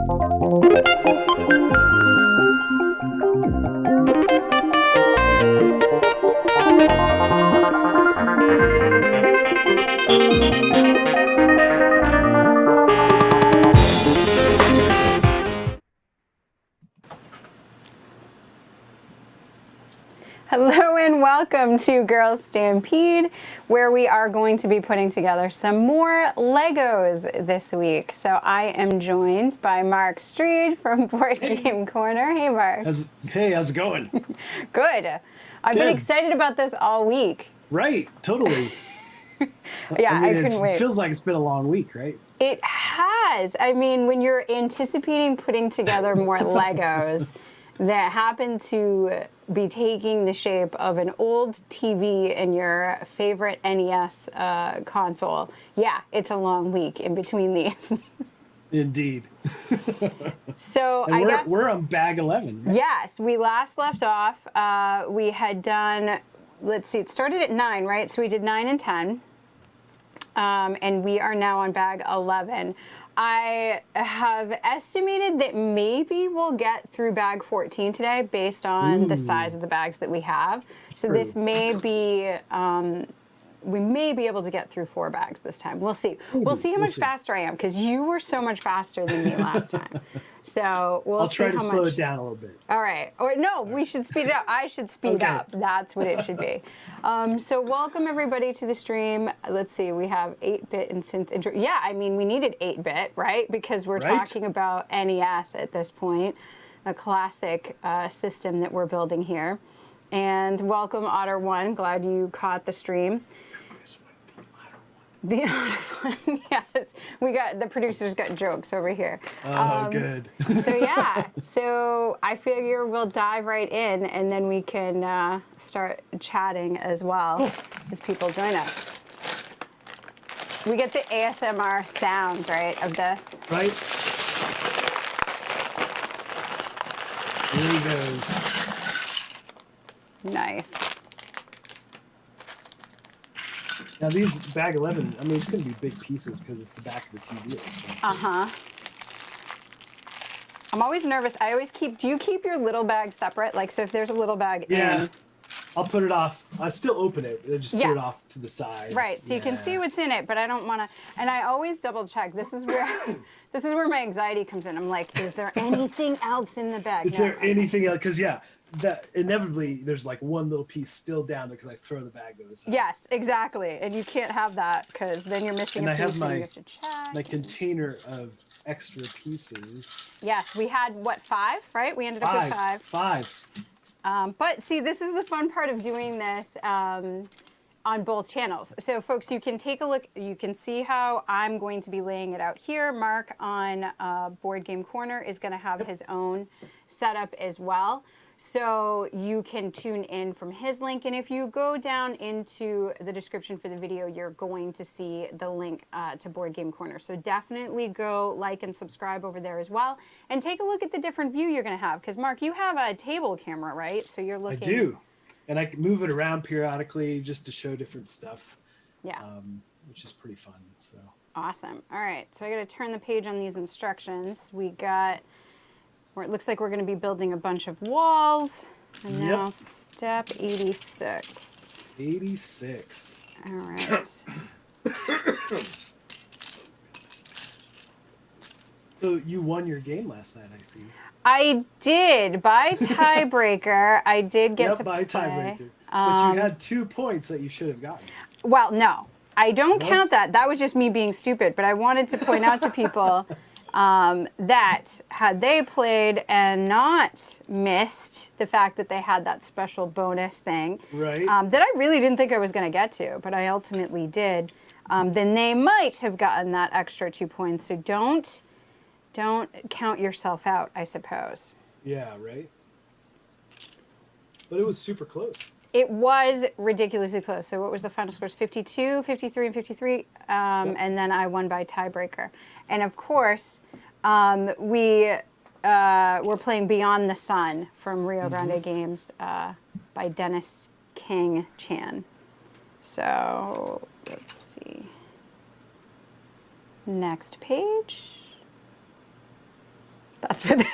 Hello and welcome to Girls Stampede, where we are going to be putting together some more Legos this week. So I am joined by Mark Streed from Boardgame Corner. Hey, Mark. Hey, how's it going? Good. I've been excited about this all week. Right, totally. Yeah, I couldn't wait. It feels like it's been a long week, right? It has. I mean, when you're anticipating putting together more Legos that happen to be taking the shape of an old TV and your favorite NES console, yeah, it's a long week in between these. Indeed. So and I guess we're on bag 11. Right? Yes, we last left off. We had done, let's see, it started at 9, right? So we did 9 and 10. And we are now on bag 11. I have estimated that maybe we'll get through bag 14 today based on the size of the bags that we have. So this may be, we may be able to get through 4 bags this time. We'll see. We'll see how much faster I am, because you were so much faster than me last time. So I'll try to slow it down a little bit. All right. Or no, we should speed it up. I should speed up. That's what it should be. So welcome everybody to the stream. Let's see. We have 8-bit and synth intro. Yeah, I mean, we needed 8-bit, right? Because we're talking about NES at this point, a classic system that we're building here. And welcome Otter1. Glad you caught the stream. The Otter1, yes. We got, the producers got jokes over here. Oh, good. So yeah, so I figure we'll dive right in and then we can start chatting as well as people join us. We get the ASMR sounds, right, of this? Right. Here he goes. Nice. Now these bag 11, I mean, it's going to be big pieces because it's the back of the TV or something. Uh-huh. I'm always nervous. I always keep, do you keep your little bag separate? Like, so if there's a little bag in. I'll put it off. I still open it. I just put it off to the side. Right, so you can see what's in it, but I don't want to, and I always double check. This is where my anxiety comes in. I'm like, is there anything else in the bag? Is there anything else? Because that inevitably there's like one little piece still down there because I throw the bag to the side. Yes, exactly, and you can't have that because then you're missing a piece and you have to check. My container of extra pieces. Yes, we had what, 5, right? We ended up with 5. 5. But see, this is the fun part of doing this on both channels. So folks, you can take a look, you can see how I'm going to be laying it out here. Mark on Boardgame Corner is going to have his own setup as well. So you can tune in from his link, and if you go down into the description for the video, you're going to see the link to Boardgame Corner. So definitely go like and subscribe over there as well, and take a look at the different view you're going to have. Because Mark, you have a table camera, right? So you're looking. I do, and I can move it around periodically just to show different stuff. Yeah. Which is pretty fun. So. Awesome. All right. So I got to turn the page on these instructions. We got. Where it looks like we're going to be building a bunch of walls. And now step 86. 86. All right. So you won your game last night, I see. I did. By tiebreaker, I did get to by play. Tiebreaker. But you had 2 points that you should have gotten. Well, no. I don't count that. That was just me being stupid. But I wanted to point out to people that had they played and not missed the fact that they had that special bonus thing, right? That I really didn't think I was going to get to, but I ultimately did, then they might have gotten that extra 2 points. So don't count yourself out, I suppose. Yeah, right? But it was super close. It was ridiculously close. So what was the final scores? 52, 53, and 53. And then I won by tiebreaker. And of course, we were playing Beyond the Sun from Rio Grande Games by Dennis King Chan. So let's see. Next page. That's what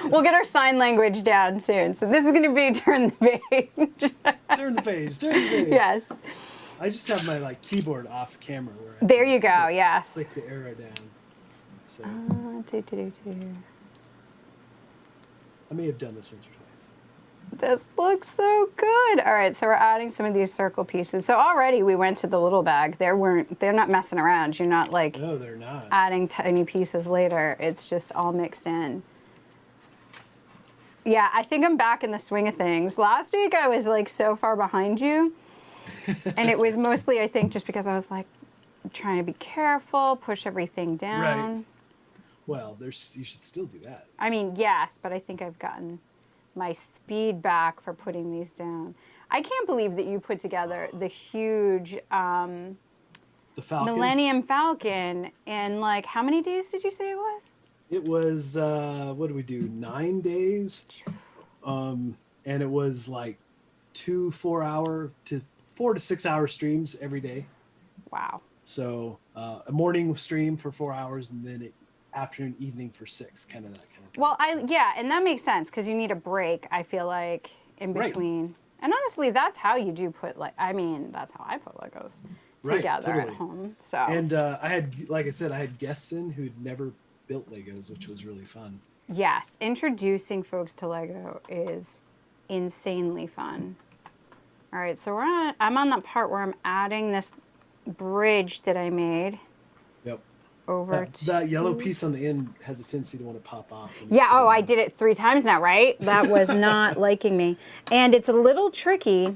we'll get our sign language down soon. So this is going to be turn the page. Turn the page. Turn the page. Yes. I just have my like keyboard off camera. Where There you go. Yes. Click the arrow down. So I may have done this once or twice. This looks so good. All right, so we're adding some of these circle pieces. So already we went to the little bag. They're not messing around. You're not like no, they're not adding tiny pieces later. It's just all mixed in. Yeah, I think I'm back in the swing of things. Last week I was like so far behind you. And it was mostly, I think, just because I was like trying to be careful, push everything down. Right. Well, you should still do that. I mean, yes, but I think I've gotten my speed back for putting these down. I can't believe that you put together the huge The Falcon. Millennium Falcon in like, how many days did you say it was? It was, what did we do? 9 days. And it was like 4 to 6 hour streams every day. Wow. So a morning stream for 4 hours and then afternoon, evening for 6, kind of that kind of thing. Well, yeah, and that makes sense because you need a break, I feel like, in between. Right. And honestly, that's how you do put, like, I mean, that's how I put Legos together at home. So. And I had, like I said, I had guests in who'd never built Legos, which was really fun. Yes, introducing folks to Lego is insanely fun. All right, so I'm on that part where I'm adding this bridge that I made. Yep. Over that yellow piece on the end has a tendency to want to pop off. Yeah, I did it 3 times now, right? That was not liking me. And it's a little tricky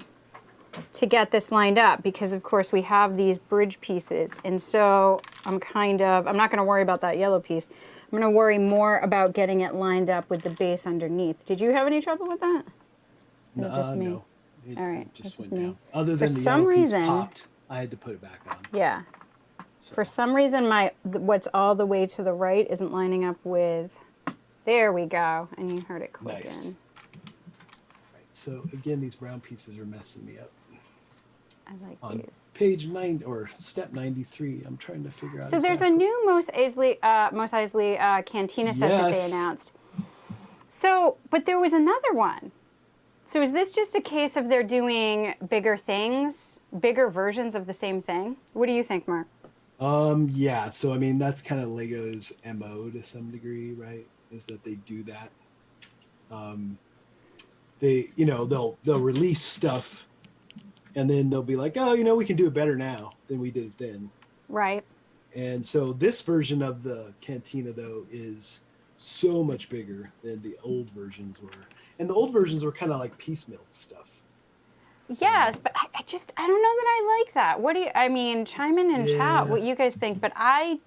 to get this lined up because, of course, we have these bridge pieces. And so I'm not going to worry about that yellow piece. I'm going to worry more about getting it lined up with the base underneath. Did you have any trouble with that? No, just me? No. All right, it just just went me. down. Other than For the some yellow reason, piece popped, I had to put it back on. Yeah. So. For some reason, what's all the way to the right isn't lining up with. There we go, and you heard it click Nice. in. Right. So again, these brown pieces are messing me up. I like On these. page 9 or step 93, I'm trying to figure out. So there's a new Mos Eisley Cantina set that they announced. So, but there was another one. So is this just a case of they're doing bigger things, bigger versions of the same thing? What do you think, Mark? Yeah. So I mean, that's kind of Lego's MO to some degree, right? Is that they do that. They'll release stuff, and then they'll be like, oh, we can do it better now than we did it then. Right. And so this version of the Cantina though is so much bigger than the old versions were. And the old versions were kind of like piecemeal stuff. Yes, but I don't know that I like that. Chime in chat what you guys think, but I'm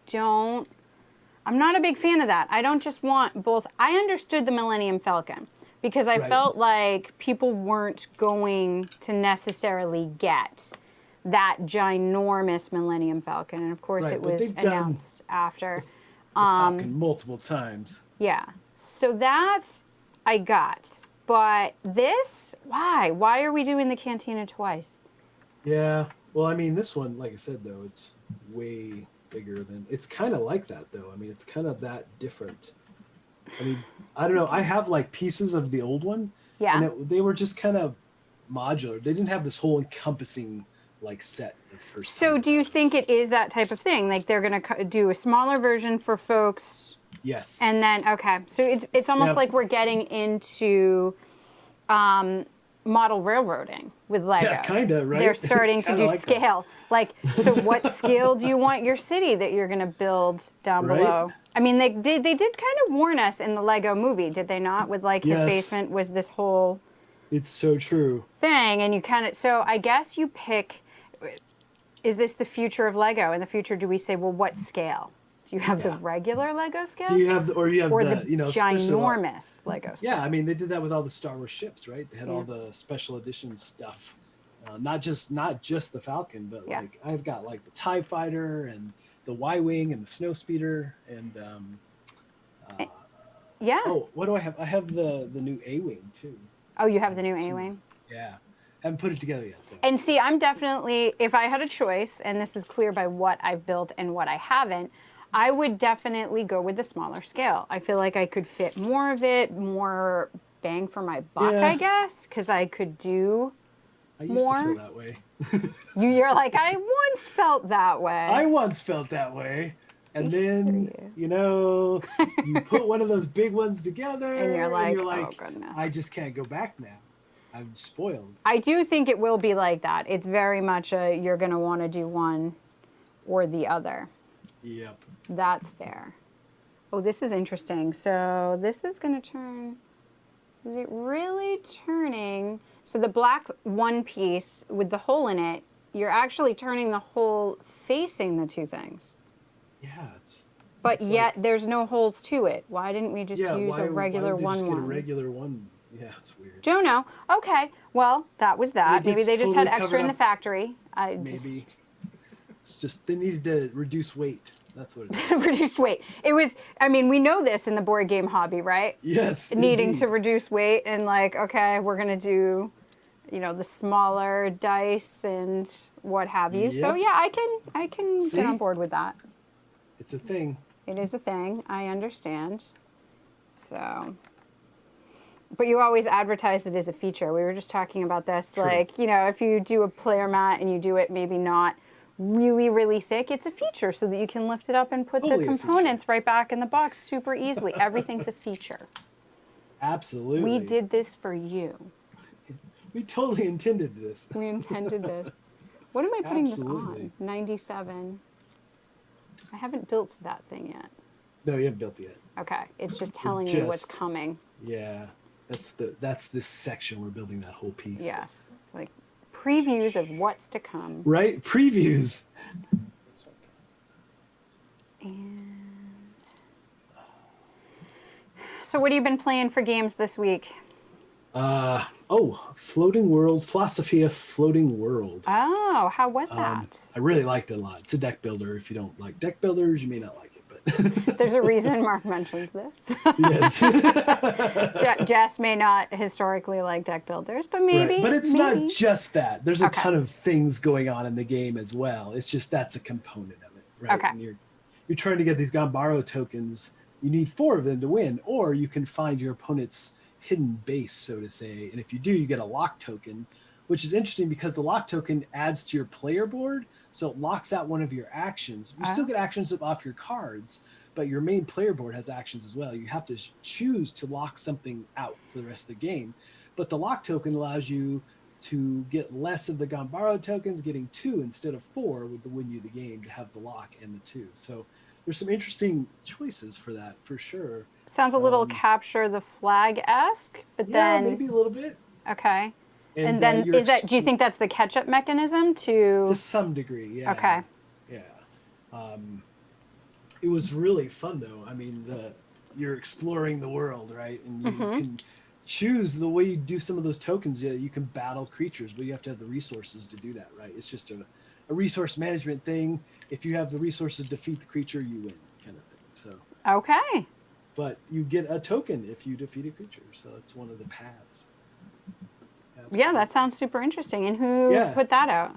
not a big fan of that. I don't just want both. I understood the Millennium Falcon because I felt like people weren't going to necessarily get that ginormous Millennium Falcon. And of course it was announced after. The Falcon multiple times. Yeah, so that I got. But this, why? Why are we doing the Cantina twice? Yeah, well, I mean, this one, like I said, though, it's way bigger than... It's kind of like that, though. I mean, it's kind of that different. I mean, I don't know. I have, like, pieces of the old one. Yeah. And they were just kind of modular. They didn't have this whole encompassing, like, set the first So time. do you think it is that type of thing? Like, they're going to do a smaller version for folks... Yes. And then, okay, so it's almost like we're getting into model railroading with Legos. Yeah, kind of, right? They're starting to do like scale. Like, so what scale do you want your city that you're going to build down below? I mean, they did kind of warn us in the Lego movie, did they not? With like his basement was this whole... It's so true. Thing, and you kind of... So I guess you pick... Is this the future of Lego? In the future, do we say, well, what scale? Do you have the regular Lego scale? Do you have the ginormous Lego scale? Yeah, I mean, they did that with all the Star Wars ships, right? They had all the special edition stuff. Not just the Falcon, but like I've got like the TIE Fighter and the Y-Wing and the Snowspeeder and oh, what do I have? I have the new A-Wing too. Oh, you have the new A-Wing? Yeah. Haven't put it together yet, though. And see, I'm definitely, if I had a choice, and this is clear by what I've built and what I haven't, I would definitely go with the smaller scale. I feel like I could fit more of it, more bang for my buck, Yeah. I guess, because I could do I used more. to feel that way. You're like, I once felt that way. I once felt that way. And I hear then, you put one of those big ones together And you're like, oh, like, goodness. I just can't go back now. I'm spoiled. I do think it will be like that. It's very much you're going to want to do one or the other. Yep. That's fair. Oh, this is interesting. So this is going to turn. Is it really turning? So the black one piece with the hole in it, you're actually turning the hole facing the two things. Yeah, it's. But it's yet like, there's no holes to it. Why didn't we just use a regular why would they just one? get a regular one? Yeah, it's weird. Don't know. Okay. Well, that was that. Maybe they just had extra in the factory. Maybe. It's just they needed to reduce weight. That's what it is. Reduced weight. It was, I mean, we know this in the board game hobby, right? Yes. Needing indeed. to reduce weight and like, okay, we're going to do, the smaller dice and what have you. So Yep. yeah, I can get on board with that. It's a thing. It is a thing. I understand. So, but you always advertise it as a feature. We were just talking about this. True. Like, if you do a player mat and you do it maybe not really, really thick, it's a feature so that you can lift it up and put Totally the a components right back in the box super easily. Everything's a feature. Absolutely. We did this for you. We totally intended this. We intended this. What am I putting Absolutely. this on? 97. I haven't built that thing yet. No, you haven't built it yet. Okay, it's just telling me what's just- coming. Yeah. That's this section we're building that whole piece. Yes, it's like previews of what's to come. Right? Previews. And so what have you been playing for games this week? Floating World, Philosophia Floating World. Oh, how was that? I really liked it a lot. It's a deck builder. If you don't like deck builders, you may not like it, but There's a reason Mark mentions this. yes. Jess may not historically like deck builders, but maybe. Right. But it's maybe. not just that. There's a Okay. ton of things going on in the game as well. It's just that's a component of it, right? Okay. And you're trying to get these Gambaro tokens. You need 4 of them to win, or you can find your opponent's hidden base, so to say. And if you do, you get a lock token, which is interesting because the lock token adds to your player board, so it locks out one of your actions. You still get actions off your cards, but your main player board has actions as well. You have to choose to lock something out for the rest of the game. But the lock token allows you to get less of the Gambaro tokens, getting 2 instead of 4 would win you the game to have the lock and the 2. So there's some interesting choices for that, for sure. Sounds a little capture the flag-esque, but Yeah, then maybe a little bit. okay. And then then you're do you think that's the catch-up mechanism to some degree, yeah. Okay. Yeah. It was really fun though. I mean, you're exploring the world, right? And you can choose the way you do some of those tokens. Yeah, you can battle creatures, but you have to have the resources to do that, right? It's just a resource management thing. If you have the resources to defeat the creature, you win, kind of thing. So. Okay. But you get a token if you defeat a creature, so that's one of the paths. Yeah, that sounds super interesting. And who put that out?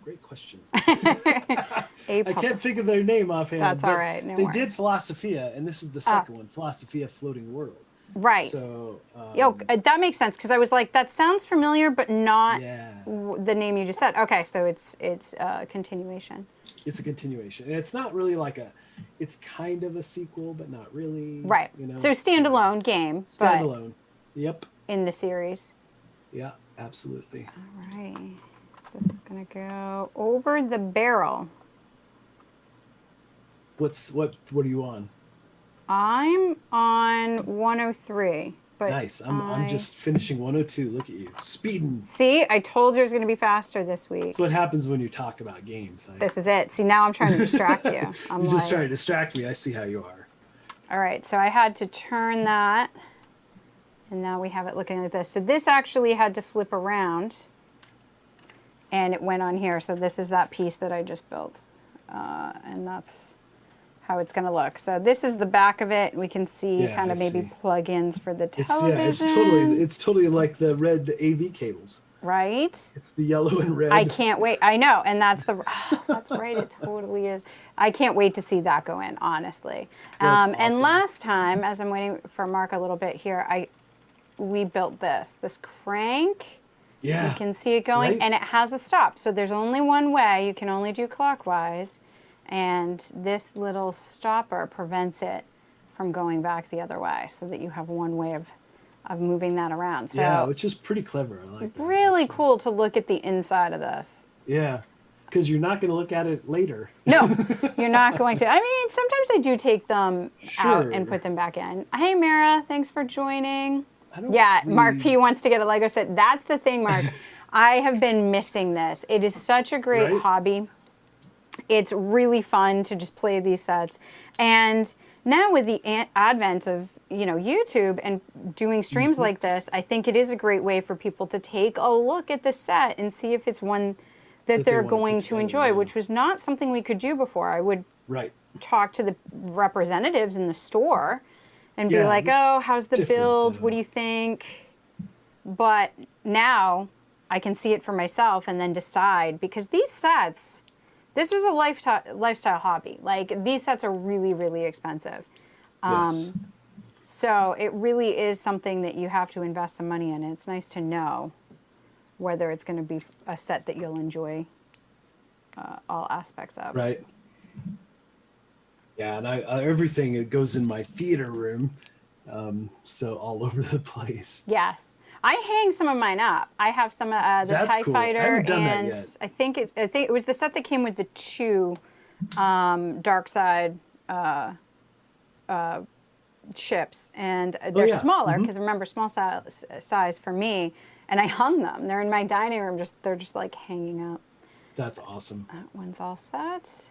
Great question. I can't think of their name offhand. That's but all right. No they worries. did Philosophia, and this is the second one, Philosophia Floating World. Right. So, that makes sense because I was like, that sounds familiar, but not yeah, the name you just said. Okay, so it's a continuation. it's a continuation, and it's not really like it's kind of a sequel, but not really. Right. So standalone game. Standalone. Yep. But in the series. Yeah, absolutely. All right. This is going to go over the barrel. What are you on? I'm on 103. But Nice. I'm just finishing 102. Look at you, speeding. See, I told you it was going to be faster this week. That's what happens when you talk about games. This is it. See, now I'm trying to distract you. I'm You're just trying to distract me. I see how you are. All right, so I had to turn that, and now we have it looking like this. So this actually had to flip around, and it went on here. So this is that piece that I just built, and that's how it's going to look. So this is the back of it. We can see kind of maybe plugins for the television. It's totally like the AV cables. right? It's the yellow and red. I can't wait. I know, and that's that's right. It totally is. I can't wait to see that go in, honestly. That's And awesome. last time, as I'm waiting for Mark a little bit here, we built this crank. Yeah. You can see it going, right? and it has a stop. So there's only one way. You can only do clockwise, and this little stopper prevents it from going back the other way, so that you have one way of moving that around. So Yeah, which is pretty clever. I like that. really cool to look at the inside of this. Yeah, because you're not going to look at it later. No, you're not going to. I mean, sometimes I do take them out and Sure. put them back in. Hey, Mara, thanks for joining. I don't Yeah, Mark really- P wants to get a Lego set. That's the thing, Mark. I have been missing this. It is such a great Right? hobby. It's really fun to just play these sets. And now with the advent of, YouTube and doing streams like this, I think it is a great way for people to take a look at the set and see if it's one that That they they're wanna put going to together, enjoy, yeah. which was not something we could do before. I would Right. talk to the representatives in the store and be Yeah, like, it's oh, how's the different, build? What do you think? But now I can see it for myself and then decide, because these sets, this is a lifestyle hobby. Like, these sets are really, really expensive. Yes. So it really is something that you have to invest some money in. And it's nice to know whether it's going to be a set that you'll enjoy all aspects of. Right. Yeah, and I everything it goes in my theater room, so all over the place. Yes. I hang some of mine up. I have some the That's TIE cool. I Fighter, haven't done that and yet. I think it was the set that came with the two dark side ships, and they're yeah. smaller because remember, small size for me, and I hung them. They're in my dining room. They're just like hanging up. That's awesome. That one's all set. So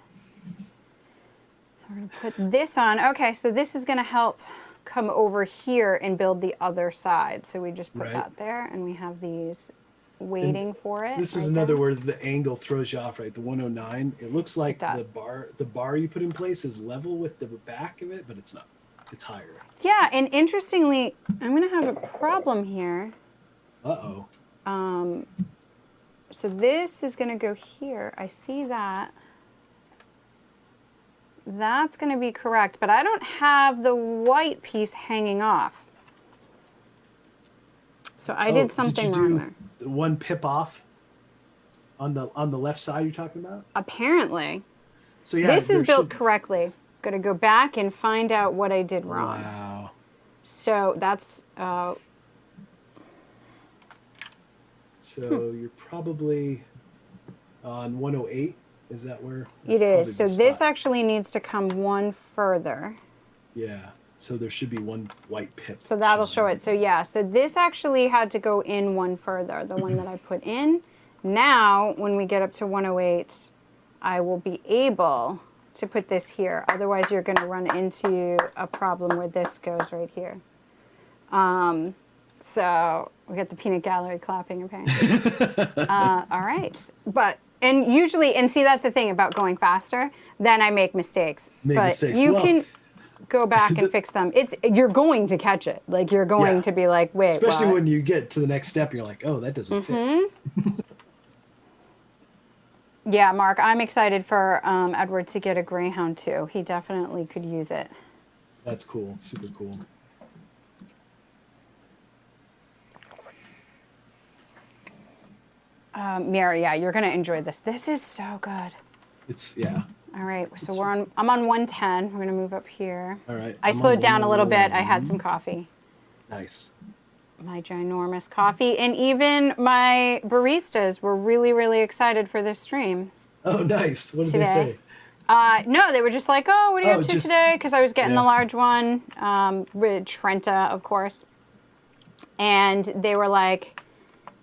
we're gonna put this on. Okay, so this is gonna help come over here and build the other side. So we just put Right. that there, and we have these waiting for it. This is right another there. where the angle throws you off, right? The 109. It looks like does. the bar you put in place is level with the back of it, but it's not. It's higher. Yeah, and interestingly, I'm gonna have a problem here. Uh-oh. So this is gonna go here. I see that. That's gonna be correct, but I don't have the white piece hanging off. So I did something wrong there. The one pip off on the left side you're talking about? Apparently. So yeah, This is there built should- correctly. Gonna go back and find out what I did wrong. Wow. So that's, So you're probably on 108. Is that where? it that's probably is. So the this spot. actually needs to come one further. Yeah. So there should be one white pip. So that'll show showing. it. So yeah, so this actually had to go in one further, the one that I put in. Now, when we get up to 108, I will be able to put this here. Otherwise, you're gonna run into a problem where this goes right here. So we got the peanut gallery clapping apparently. All right, and usually, and see, that's the thing about going faster. Then I make mistakes. Make but mistakes. you Well, can go back and fix them. You're going to catch it. Like, you're going Yeah. to be like, wait, Especially what? when you get to the next step, you're like, oh, that doesn't fit. Yeah, Mark, I'm excited for Edward to get a Greyhound too. He definitely could use it. That's cool. Super cool. Mary, yeah, you're gonna enjoy this. This is so good. It's yeah. All right, so I'm on 110. We're gonna move up here. All right. I I'm slowed on down a little bit. I had 111. some coffee. Nice. My ginormous coffee, and even my baristas were really, really excited for this stream Oh, nice. What did today. they say? No, they were just like, "Oh, what are you Oh, up to just- today?" Because I was getting the yeah. large one, with Trenta, of course. And they were like,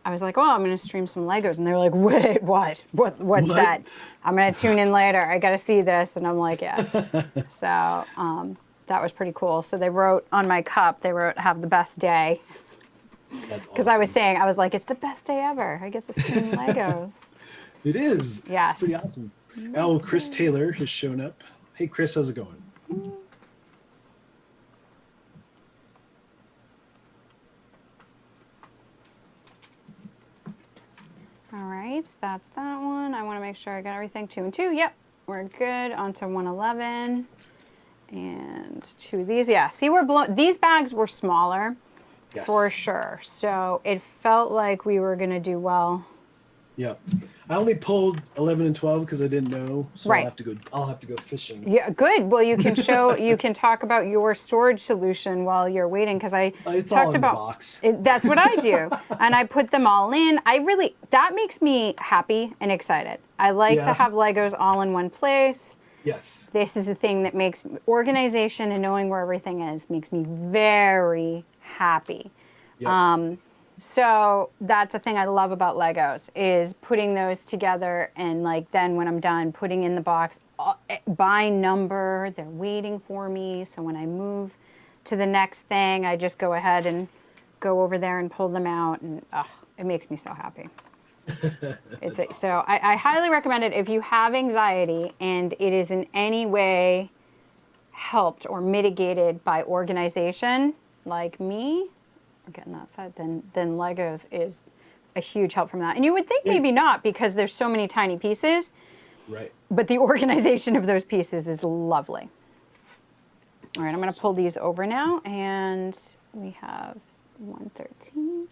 I was like, "Oh, I'm gonna stream some Legos," and they were like, "Wait, what? What's What? that? I'm gonna tune in later. I gotta see this." And I'm like, "Yeah." So that was pretty cool. So they wrote on my cup, they wrote, "Have the best day." That's Because I was saying, I was like, "It's the best day ever. I get to stream Legos." It is. Yes. It's pretty awesome. Oh, Chris Taylor has shown up. Hey, Chris, how's it going? All right, that's that one. I want to make sure I got everything. 2 and 2. Yep, we're good. On to 111. And 2 of these. Yeah, see, these bags were smaller for sure. So it felt like we were going to do well. Yep. I only pulled 11 and 12 because I didn't know, so Right. I'll have to go fishing. Yeah, good. Well, you can you can talk about your storage solution while you're waiting, because I It's talked all in about the box. that's what I do, and I put them all in. That makes me happy and excited. I like to have Legos all in one place. Yes. This is the thing that makes organization and knowing where everything is makes me very happy. Yep. So that's the thing I love about Legos, is putting those together, and like then when I'm done, putting in the box by number. They're waiting for me. So when I move to the next thing, I just go ahead and go over there and pull them out, and it makes me so happy. So I highly recommend it if you have anxiety and it is in any way helped or mitigated by organization, like me. We're getting that side, then Legos is a huge help from that. And you would think maybe not, because there's so many tiny pieces. Right. But the organization of those pieces is lovely. All right, I'm going to pull these over now, and we have 113.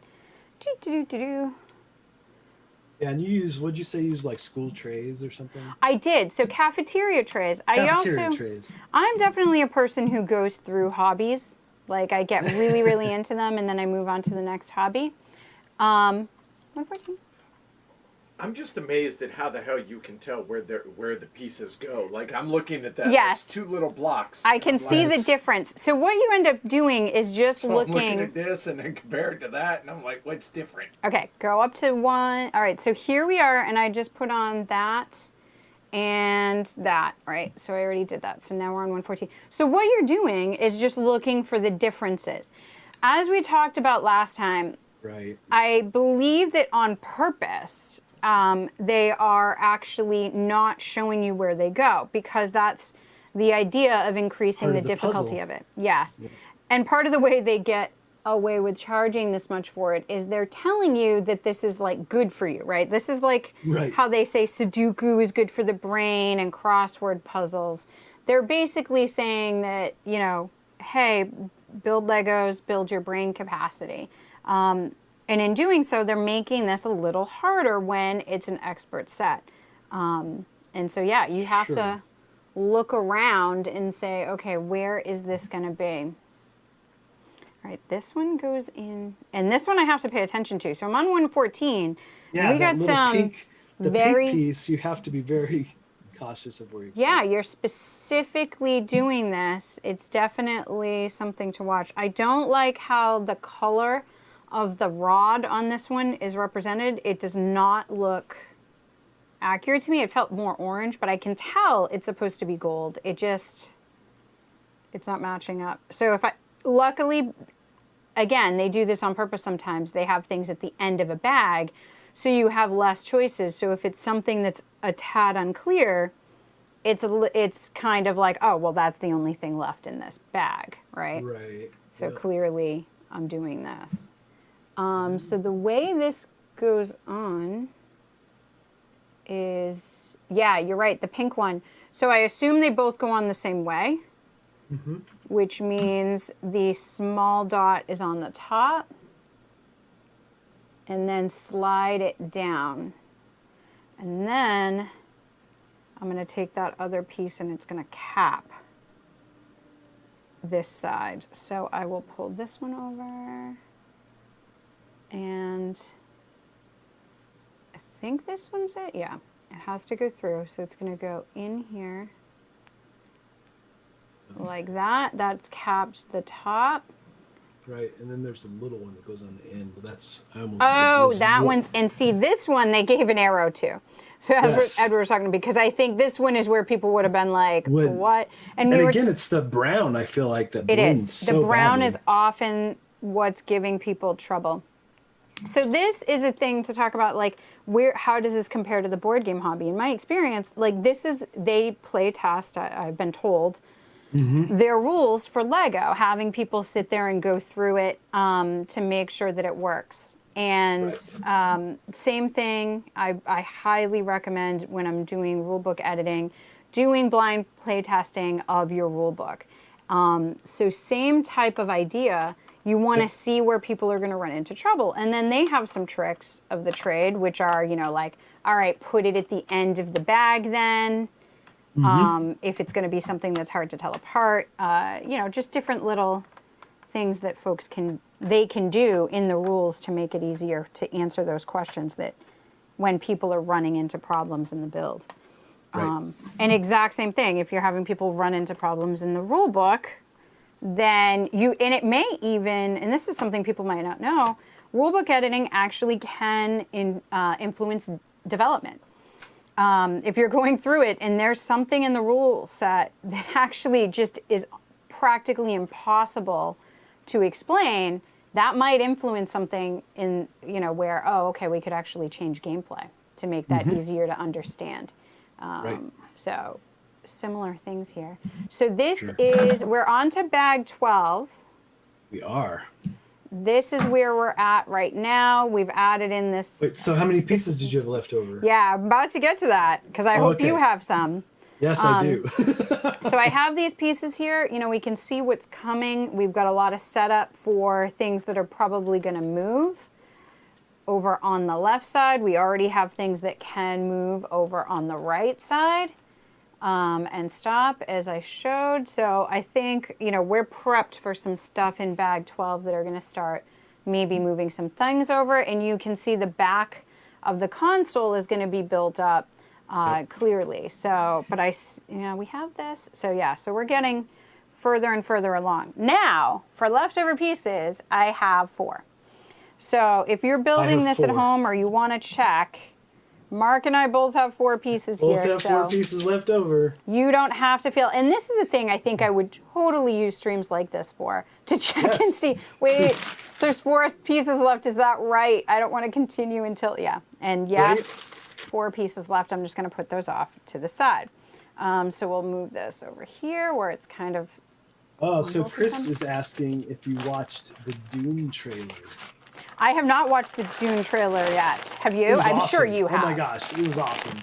Yeah, and what'd you say, use like school trays or something? I did. So cafeteria trays. Trays. I'm definitely a person who goes through hobbies. Like, I get really, really into them, and then I move on to the next hobby. 114. I'm just amazed at how the hell you can tell where the pieces go. Like, I'm looking at that. Yes. It's 2 little blocks. I can see the difference. So what you end up doing is just so looking. I'm looking at this and then compare it to that, and I'm like, what's different? Okay, go up to 1. All right, so here we are, and I just put on that and that, right? So I already did that. So now we're on 114. So what you're doing is just looking for the differences. As we talked about last time, right, I believe that on purpose, they are actually not showing you where they go, because that's the idea of increasing the difficulty of it. Yes. Yeah. And part of the way they get away with charging this much for it is they're telling you that this is like good for you, right? This is like how they say Sudoku is good for the brain and crossword puzzles. They're basically saying that, you know, hey, build Legos, build your brain capacity. And in doing so, they're making this a little harder when it's an expert set. And so, yeah, you have to look around and say, okay, where is this going to be? All right, this one goes in, and this one I have to pay attention to. So I'm on 114. Yeah, we got some pink piece, you have to be very cautious of where you you're specifically doing this. It's definitely something to watch. I don't like how the color of the rod on this one is represented. It does not look accurate to me. It felt more orange, but I can tell it's supposed to be gold. It's not matching up. So luckily, again, they do this on purpose sometimes. They have things at the end of a bag, so you have less choices. So if it's something that's a tad unclear, it's kind of like, oh, well, that's the only thing left in this bag, right? Right. So clearly, I'm doing this. So the way this goes on is, yeah, you're right, the pink one. So I assume they both go on the same way, which means the small dot is on the top, and then slide it down. And then I'm going to take that other piece and it's going to cap this side. So I will pull this one over, and I think this one's it. Yeah, it has to go through. So it's going to go in here like that. That's capped the top. Right, and then there's a little one that goes on the end, but that's, I almost... Oh, that one's, and see, this one they gave an arrow to. So as Edward was talking, because I think this one is where people would have been like, what? And again, it's the brown, I feel like, that blends so badly. The brown is often what's giving people trouble. So this is a thing to talk about, like, how does this compare to the board game hobby? In my experience, like, they play test, I've been told, their rules for Lego, having people sit there and go through it to make sure that it works. And Right. same thing, I highly recommend when I'm doing rulebook editing, doing blind play testing of your rulebook. So same type of idea. You want to Yep. see where people are going to run into trouble. And then they have some tricks of the trade, which are, you know, like, all right, put it at the end of the bag then. If it's going to be something that's hard to tell apart, you know, just different little things that folks can do in the rules to make it easier to answer those questions that when people are running into problems in the build. Right. And exact same thing, if you're having people run into problems in the rule book, then and it may even, and this is something people might not know, rulebook editing actually can influence development. If you're going through it and there's something in the rule set that actually just is practically impossible to explain, that might influence something in, you know, where, oh, okay, we could actually change gameplay to make that easier to understand. Right. So similar things here. So this Sure. we're on to bag 12. We are. This is where we're at right now. We've added in this. Wait, so how many pieces did you have left over? Yeah, I'm about to get to that because I hope you okay. have some. Yes, I do. So I have these pieces here. You know, we can see what's coming. We've got a lot of setup for things that are probably going to move. Over on the left side, we already have things that can move over on the right side and stop, as I showed. So I think, you know, we're prepped for some stuff in bag 12 that are going to start maybe moving some things over. And you can see the back of the console is going to be built up clearly. So, but we have this. So yeah, so we're getting further and further along. Now, for leftover pieces, I have 4. So if you're building this at 4. home or you want to check, Mark and I both have 4 pieces Both here. have so 4 pieces left over. you don't have to feel, and this is a thing I think I would totally use streams like this for, to check and Yes. see, wait, there's 4 pieces left, is that right? I don't want to continue until, yeah. And yes, Right. 4 pieces left, I'm just going to put those off to the side. So we'll move this over here where it's kind of. Oh, so both of Chris them. is asking if you watched the Dune trailer. I have not watched the Dune trailer yet. Have you? It was I'm awesome. sure you have. Oh my gosh, it was awesome.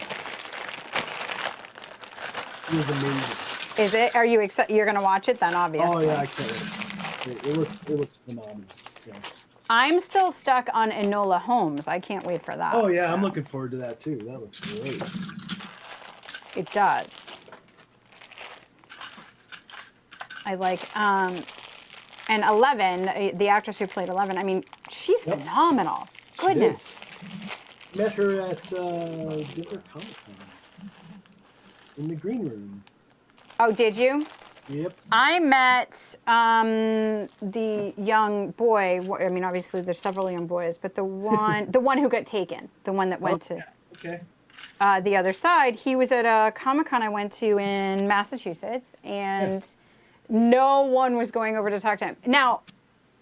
It was amazing. Is it? Are you excited? You're going to watch it then, obviously. Oh yeah, I can't wait. It looks phenomenal. So. I'm still stuck on Enola Holmes. I can't wait for that. Oh yeah, so. I'm looking forward to that too. That looks great. It does. I like, and 11, the actress who played 11, I mean, she's phenomenal. Goodness. She is. Met her at Denver Comic-Con in the green room. Oh, did you? Yep. I met the young boy. I mean, obviously there's several young boys, but the one who got taken, the one that went to Okay. the other side. He was at a Comic-Con I went to in Massachusetts, and no one was going over to talk to him. Now,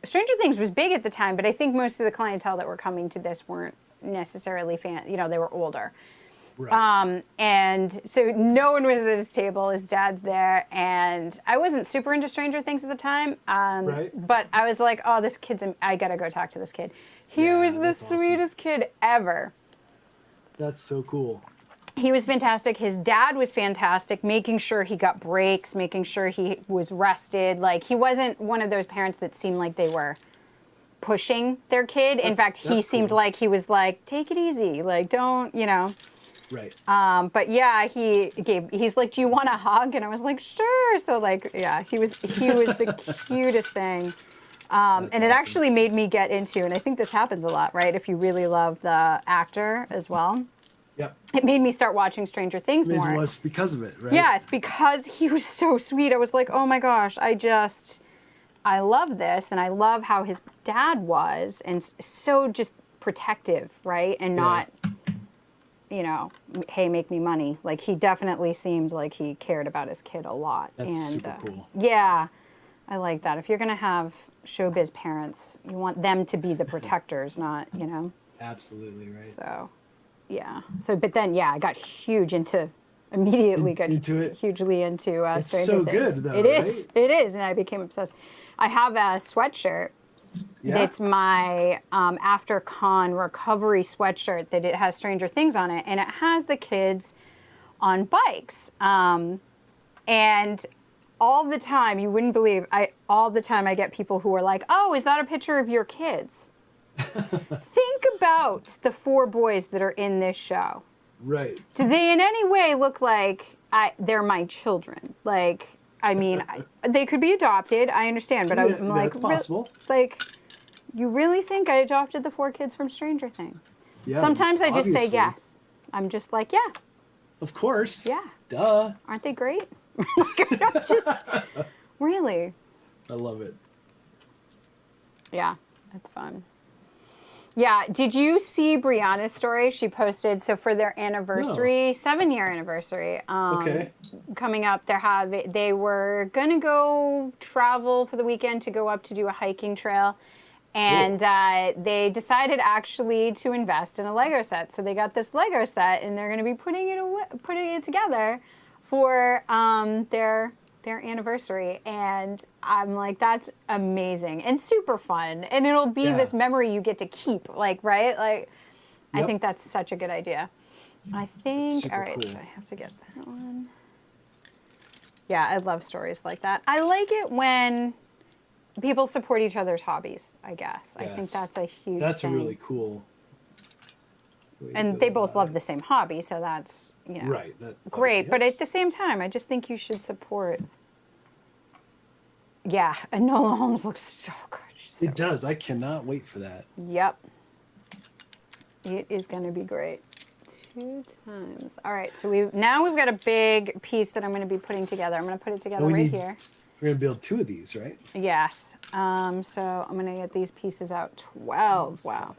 Stranger Things was big at the time, but I think most of the clientele that were coming to this weren't necessarily they were older. Right. And so no one was at his table. His dad's there, and I wasn't super into Stranger Things at the time. Right. But I was like, oh, this kid's, I gotta go talk to this kid. He was the that's awesome. sweetest kid ever. That's so cool. He was fantastic. His dad was fantastic, making sure he got breaks, making sure he was rested. Like, he wasn't one of those parents that seemed like they were pushing their kid. In fact, he seemed cool. like he was like, take it easy. Like, don't, Right. But yeah, he's like, do you want a hug? And I was like, sure. So like, yeah, he was the cutest thing. And it awesome. actually made me get into, and I think this happens a lot, right? If you really love the actor as well. Yep. It made me start watching Stranger Things It more. was because of it, right? Yes, because he was so sweet. I was like, oh my gosh, I love this, and I love how his dad was, and so just protective, right? And not, hey, make me money. Like, he definitely seemed like he cared about his kid a lot. That's and, super cool. Yeah, I like that. If you're going to have showbiz parents, you want them to be the protectors, not, Absolutely, right. So, yeah. So, but then, yeah, I got immediately got Into it? hugely into It's Stranger so Things. good, though, It is, and I became obsessed. I have a sweatshirt Yeah. It's my after con recovery sweatshirt that it has Stranger Things on it, and it has the kids on bikes. And all the time, you wouldn't believe, all the time I get people who are like, "Oh, is that a picture of your kids?" Think about the 4 boys that are in this show. Right. Do they in any way look like they're my children? Like, I mean, they could be adopted. I understand, but I'm like, that's possible. Like, you really think I adopted the 4 kids from Stranger Things? Yeah, Sometimes I just say obviously. yes. I'm just like, yeah, Of course. yeah. Duh. Aren't they great? Like, I don't just really. I love it. Yeah, that's fun. Yeah, did you see Brianna's story? She posted, so for their anniversary, 7-year anniversary, Okay. coming up, they were going to go travel for the weekend to go up to do a hiking trail. And they decided actually to invest in a Lego set. So they got this Lego set, and they're going to be putting it together for their anniversary. And I'm like, that's amazing and super fun. And it'll be this memory you get to keep, like, right? Like, I think that's such a good idea. I think, all right, cool. so I have to get that one. Yeah, I love stories like that. I like it when people support each other's hobbies, I guess. I think that's a huge That's thing. really cool. And they both love the same hobby, so that's, right. That great. But at helps. the same time, I just think you should support. Yeah, Enola Holmes looks so good. It does. I cannot wait for that. Yep. It is going to be great. 2 times. All right, so we've got a big piece that I'm going to be putting together. I'm going to put it together here. We're going to build 2 of these, right? Yes. So I'm going to get these pieces out. 12. Wow.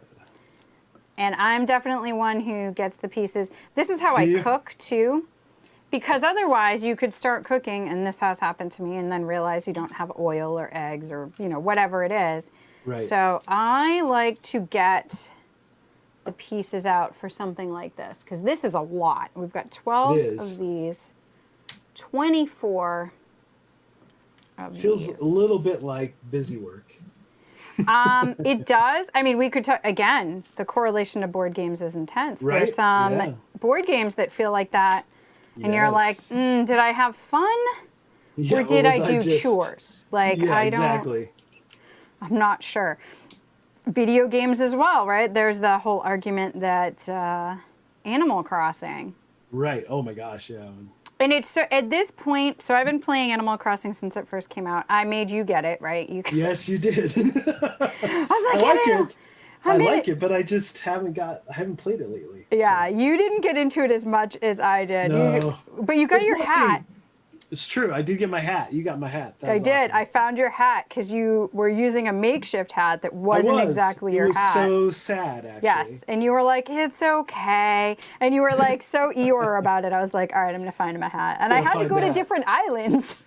And I'm definitely one who gets the pieces. This is how I cook, too. Because otherwise, you could start cooking, and this has happened to me, and then realize you don't have oil or eggs or, whatever it is. Right. So I like to get the pieces out for something like this, because this is a lot. We've got 12 of these, 24 of Feels these. a little bit like busy work. It does. I mean, we could talk, again, the correlation to board games is intense. Right. There's some board games that feel like that, and you're like, did I have fun? Or did I do chores? Like, I don't. Exactly. I'm not sure. Video games as well, right? There's the whole argument that Animal Crossing. Right. Oh my gosh, yeah. And it's at this point, so I've been playing Animal Crossing since it first came out. I made you get it, right? Yes, you did. I was like, I like it. I like it, but I just haven't played it lately. Yeah, so. you didn't get into it as much as I did. No. But you got your hat. It's true. I did get my hat. You got my hat. I did. Awesome. I found your hat because you were using a makeshift hat that wasn't exactly your hat. It was so sad, actually. Yes, and you were like, it's okay. And you were like so Eeyore about it. I was like, all right, I'm going to find him a hat. And I had to go to different islands.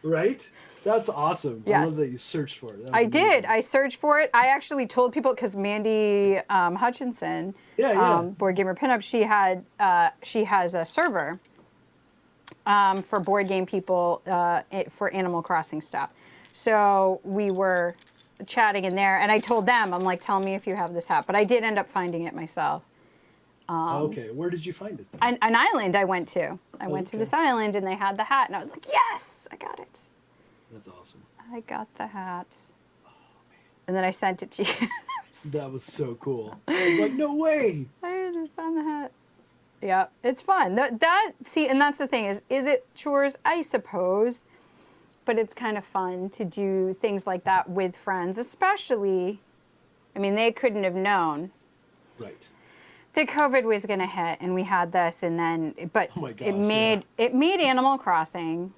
Right? That's awesome. Yes. I love that you searched for it. I did. I searched for it. I actually told people because Mandy Hutchinson, Board Gamer Pinup, she has a server for board game people for Animal Crossing stuff. So we were chatting in there, and I told them, I'm like, tell me if you have this hat. But I did end up finding it myself. Okay, where did you find it? An island I went to. I went to this island, and they had the hat, and I was like, yes, I got it. That's awesome. I got the hat. Oh, man. And then I sent it to you. That was so cool. I was like, no way. I just found the hat. Yeah, it's fun. See, and that's the thing is it chores? I suppose. But it's kind of fun to do things like that with friends, especially, I mean, they couldn't have known. Right. That COVID was going to hit, and we had this, and then, but oh my gosh, it made Animal Crossing.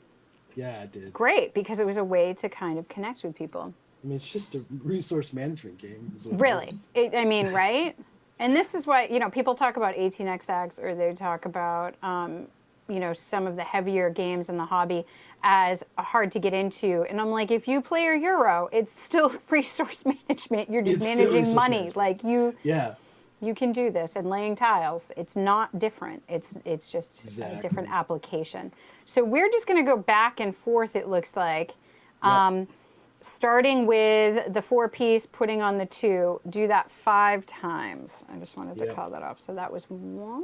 Yeah, it did. Great, because it was a way to kind of connect with people. I mean, it's just a resource management game. Is what really, I mean, right? And this is why people talk about 18xx, or they talk about some of the heavier games in the hobby as hard to get into. And I'm like, if you play a Euro, it's still resource management. You're just managing money. Like you can do this, and laying tiles. It's not different. It's just a different application. So we're just going to go back and forth, it looks like. starting with the 4-piece, putting on the 2, do that 5 times. I just wanted to Yep. call that off. So that was 1.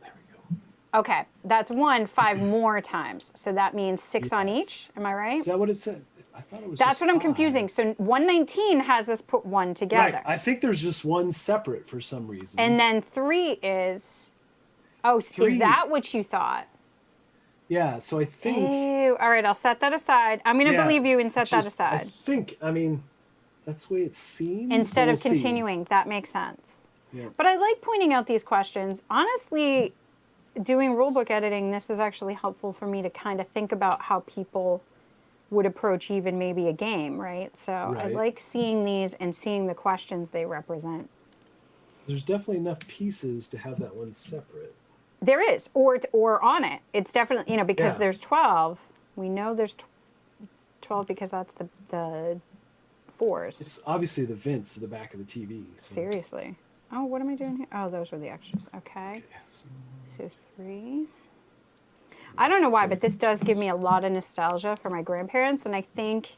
There we go. Okay, that's 1, 5 more times. So that means 6 on Yes. each. Am I right? Is that what it said? I thought it was. That's just what I'm 5. confusing. So 119 has us put 1 together. Right. I think there's just 1 separate for some reason. And then 3 is, oh, 3. is that what you thought? Yeah. So I think. Ew. All right, I'll set that aside. I'm going to Yeah, believe you and set that I aside. think. I mean, that's the way it seems. Instead We'll of see. continuing, that makes sense. Yeah. But I like pointing out these questions. Honestly, doing rulebook editing, this is actually helpful for me to kind of think about how people would approach even maybe a game, right? So I Right. like seeing these and seeing the questions they represent. There's definitely enough pieces to have that one separate. There is, or on it. It's definitely, because Yeah. there's 12. We know there's 12 because that's the 4s. It's obviously the vents to the back of the TV. So. Seriously. Oh, what am I doing here? Oh, those were the extras. Okay. Okay, so So 3. I don't know why, So but this does give me a lot of nostalgia for my grandparents, and I think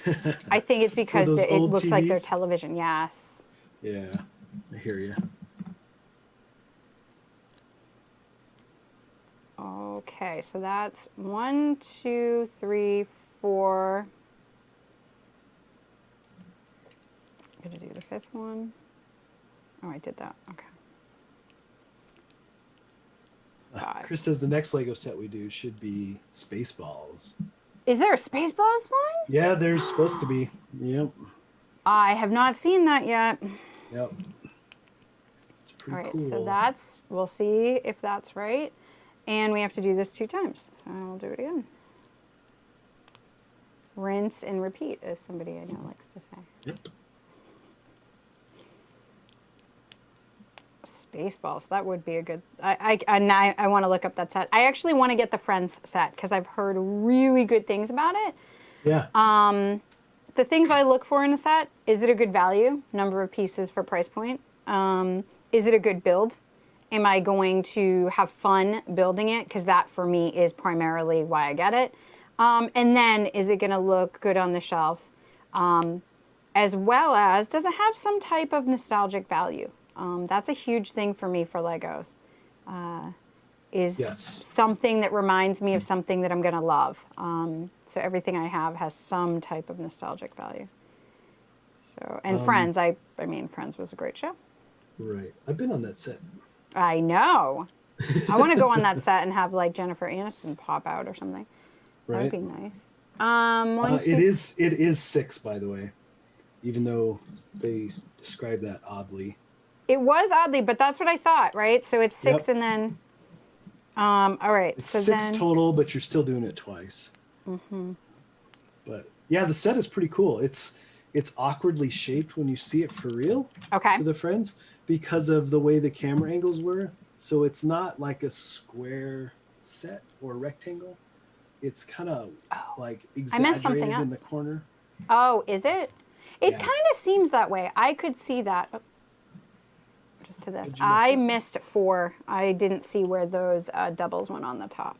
it's because those it old looks like their TVs? television. Yes. yeah, I hear you. Okay, so that's 1, 2, 3, 4. I'm gonna do the 5th one. Oh, I did that. Okay. 5. Chris says the next Lego set we do should be Spaceballs. Is there a Spaceballs one? Yeah, there's supposed to be. Yep. I have not seen that yet. Yep. It's All pretty right, cool. so we'll see if that's right. And we have to do this 2 times. So we'll do it again. Rinse and repeat, as somebody I know likes to say. Yep. Spaceballs, that would be a good. I want to look up that set. I actually want to get the Friends set because I've heard really good things about it. Yeah. The things I look for in a set: is it a good value, number of pieces for price point? Is it a good build? Am I going to have fun building it? Because that for me is primarily why I get it. And then is it going to look good on the shelf? As well as, does it have some type of nostalgic value? That's a huge thing for me for Legos. Is Yes. something that reminds me of something that I'm going to love. So everything I have has some type of nostalgic value. So, and Friends, I mean, Friends was a great show. Right. I've been on that set. I know. I want to go on that set and have like Jennifer Aniston pop out or something. That would Right. be nice. It is 6, by the way, even though they describe that oddly. It was oddly, but that's what I thought, right? So it's 6 Yep. and then, all right. It's So 6 then, total, but you're still doing it twice. Mm-hmm. But yeah, the set is pretty cool. It's awkwardly shaped when you see it for real. Okay. For the Friends, because of the way the camera angles were. So it's not like a square set or rectangle. It's kind of like messed something exaggerated up. in the corner. oh, is it? It Yeah. kind of seems that way. I could see that. Oh, just to this. Did you miss I it? missed 4. I didn't see where those doubles went on the top.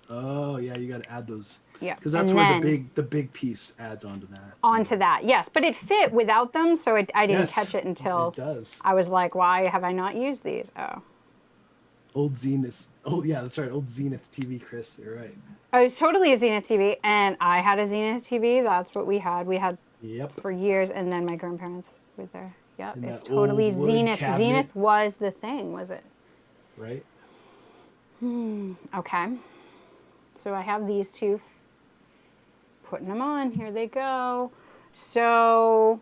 Oh yeah, you got to add those. Yeah. Because that's And where then the big piece adds onto that. onto that. Yes, but it fit without them, so I didn't Yes, catch it until it does. I was like, why have I not used these? Oh. Old Zenith. Oh yeah, that's right. Old Zenith TV, Chris. You're right. I was totally a Zenith TV, and I had a Zenith TV. That's what we had. We had Yep. for years, and then my grandparents were there. Yep, And it's that totally old wood Zenith. cabinet. Zenith was the thing, was it? Right. Okay. So I have these 2. Putting them on. Here they go. So,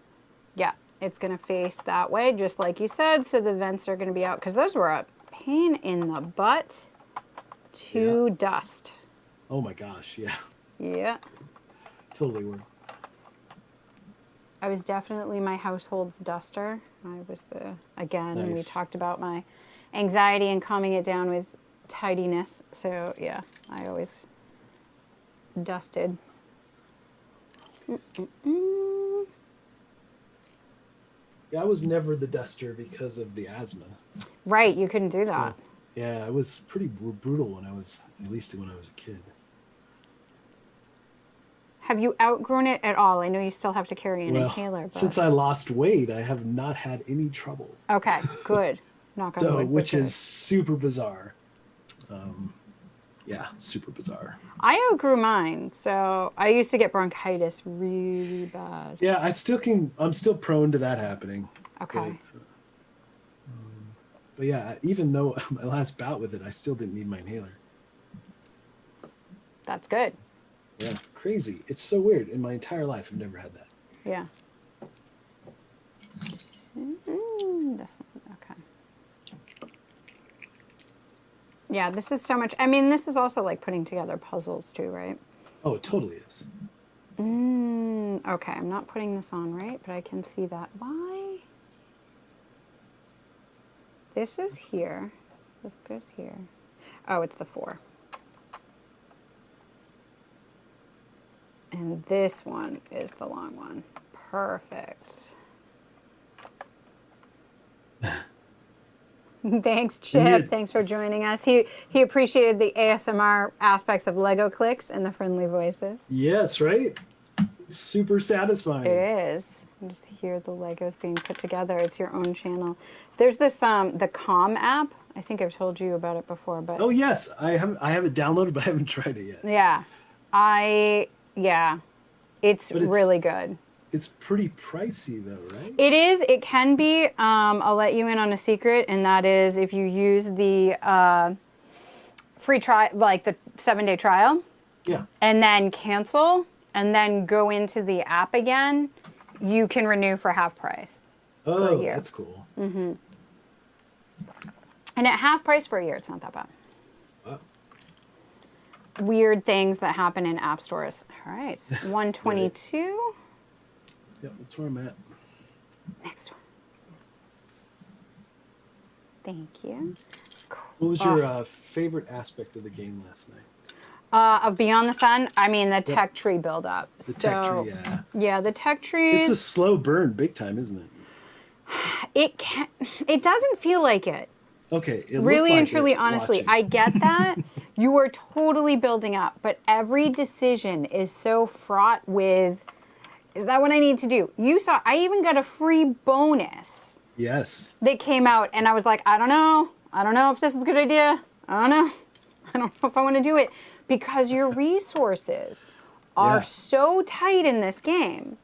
yeah, it's going to face that way, just like you said. So the vents are going to be out, because those were a pain in the butt to dust. Oh my gosh. Yeah. Yeah. Totally were. I was definitely my household's duster. I was again, we Nice. talked about my anxiety and calming it down with tidiness. So, yeah, I always dusted. Yeah, I was never the duster because of the asthma. Right, you couldn't do So, that. yeah, it was pretty brutal when I was, at least when I was a kid. Have you outgrown it at all? I know you still have to carry an Well, inhaler. But... since I lost weight, I have not had any trouble. Okay, good. Knock on So, wood. which but good. is super bizarre. Yeah, super bizarre. I outgrew mine, so I used to get bronchitis really bad. Yeah, I'm still prone to that happening. Okay. But yeah, even though my last bout with it, I still didn't need my inhaler. That's good. Yeah, crazy. It's so weird. In my entire life, I've never had that. Yeah. Okay. Yeah, this is so much. I mean, this is also like putting together puzzles too, right? Oh, it totally is. Okay, I'm not putting this on right, but I can see that. Why? This is here. This goes here. Oh, it's the 4. And this one is the long one. Perfect. Thanks, Chip. Thanks for joining us. He appreciated the ASMR aspects of Lego clicks and the friendly voices. Yes, right? It's super satisfying. It is. You just hear the Legos being put together. It's your own channel. There's this the Calm app. I think I've told you about it before, but oh yes, I have it downloaded, but I haven't tried it yet. Yeah, it's really good. It's pretty pricey though, right? It is. It can be. I'll let you in on a secret, and that is if you use the free trial, like the 7-day trial. Yeah. And then cancel, and then go into the app again, you can renew for half price. For a year. That's cool. Mm-hmm. And at half price for a year, it's not that bad. Wow. Weird things that happen in app stores. All right, 122. Yep, that's where I'm at. Next one. Thank you. What was your favorite aspect of the game last night? Of Beyond the Sun, I mean the tech tree build-up. The tech tree, yeah. Yeah, the tech trees. It's a slow burn big time, isn't it? It doesn't feel like it. Okay. Really and truly, honestly, I get that. You are totally building up, but every decision is so fraught with, is that what I need to do? You saw, I even got a free bonus. Yes. That came out, and I was like, I don't know. I don't know if this is a good idea. I don't know. I don't know if I want to do it. Because your resources are so tight in this game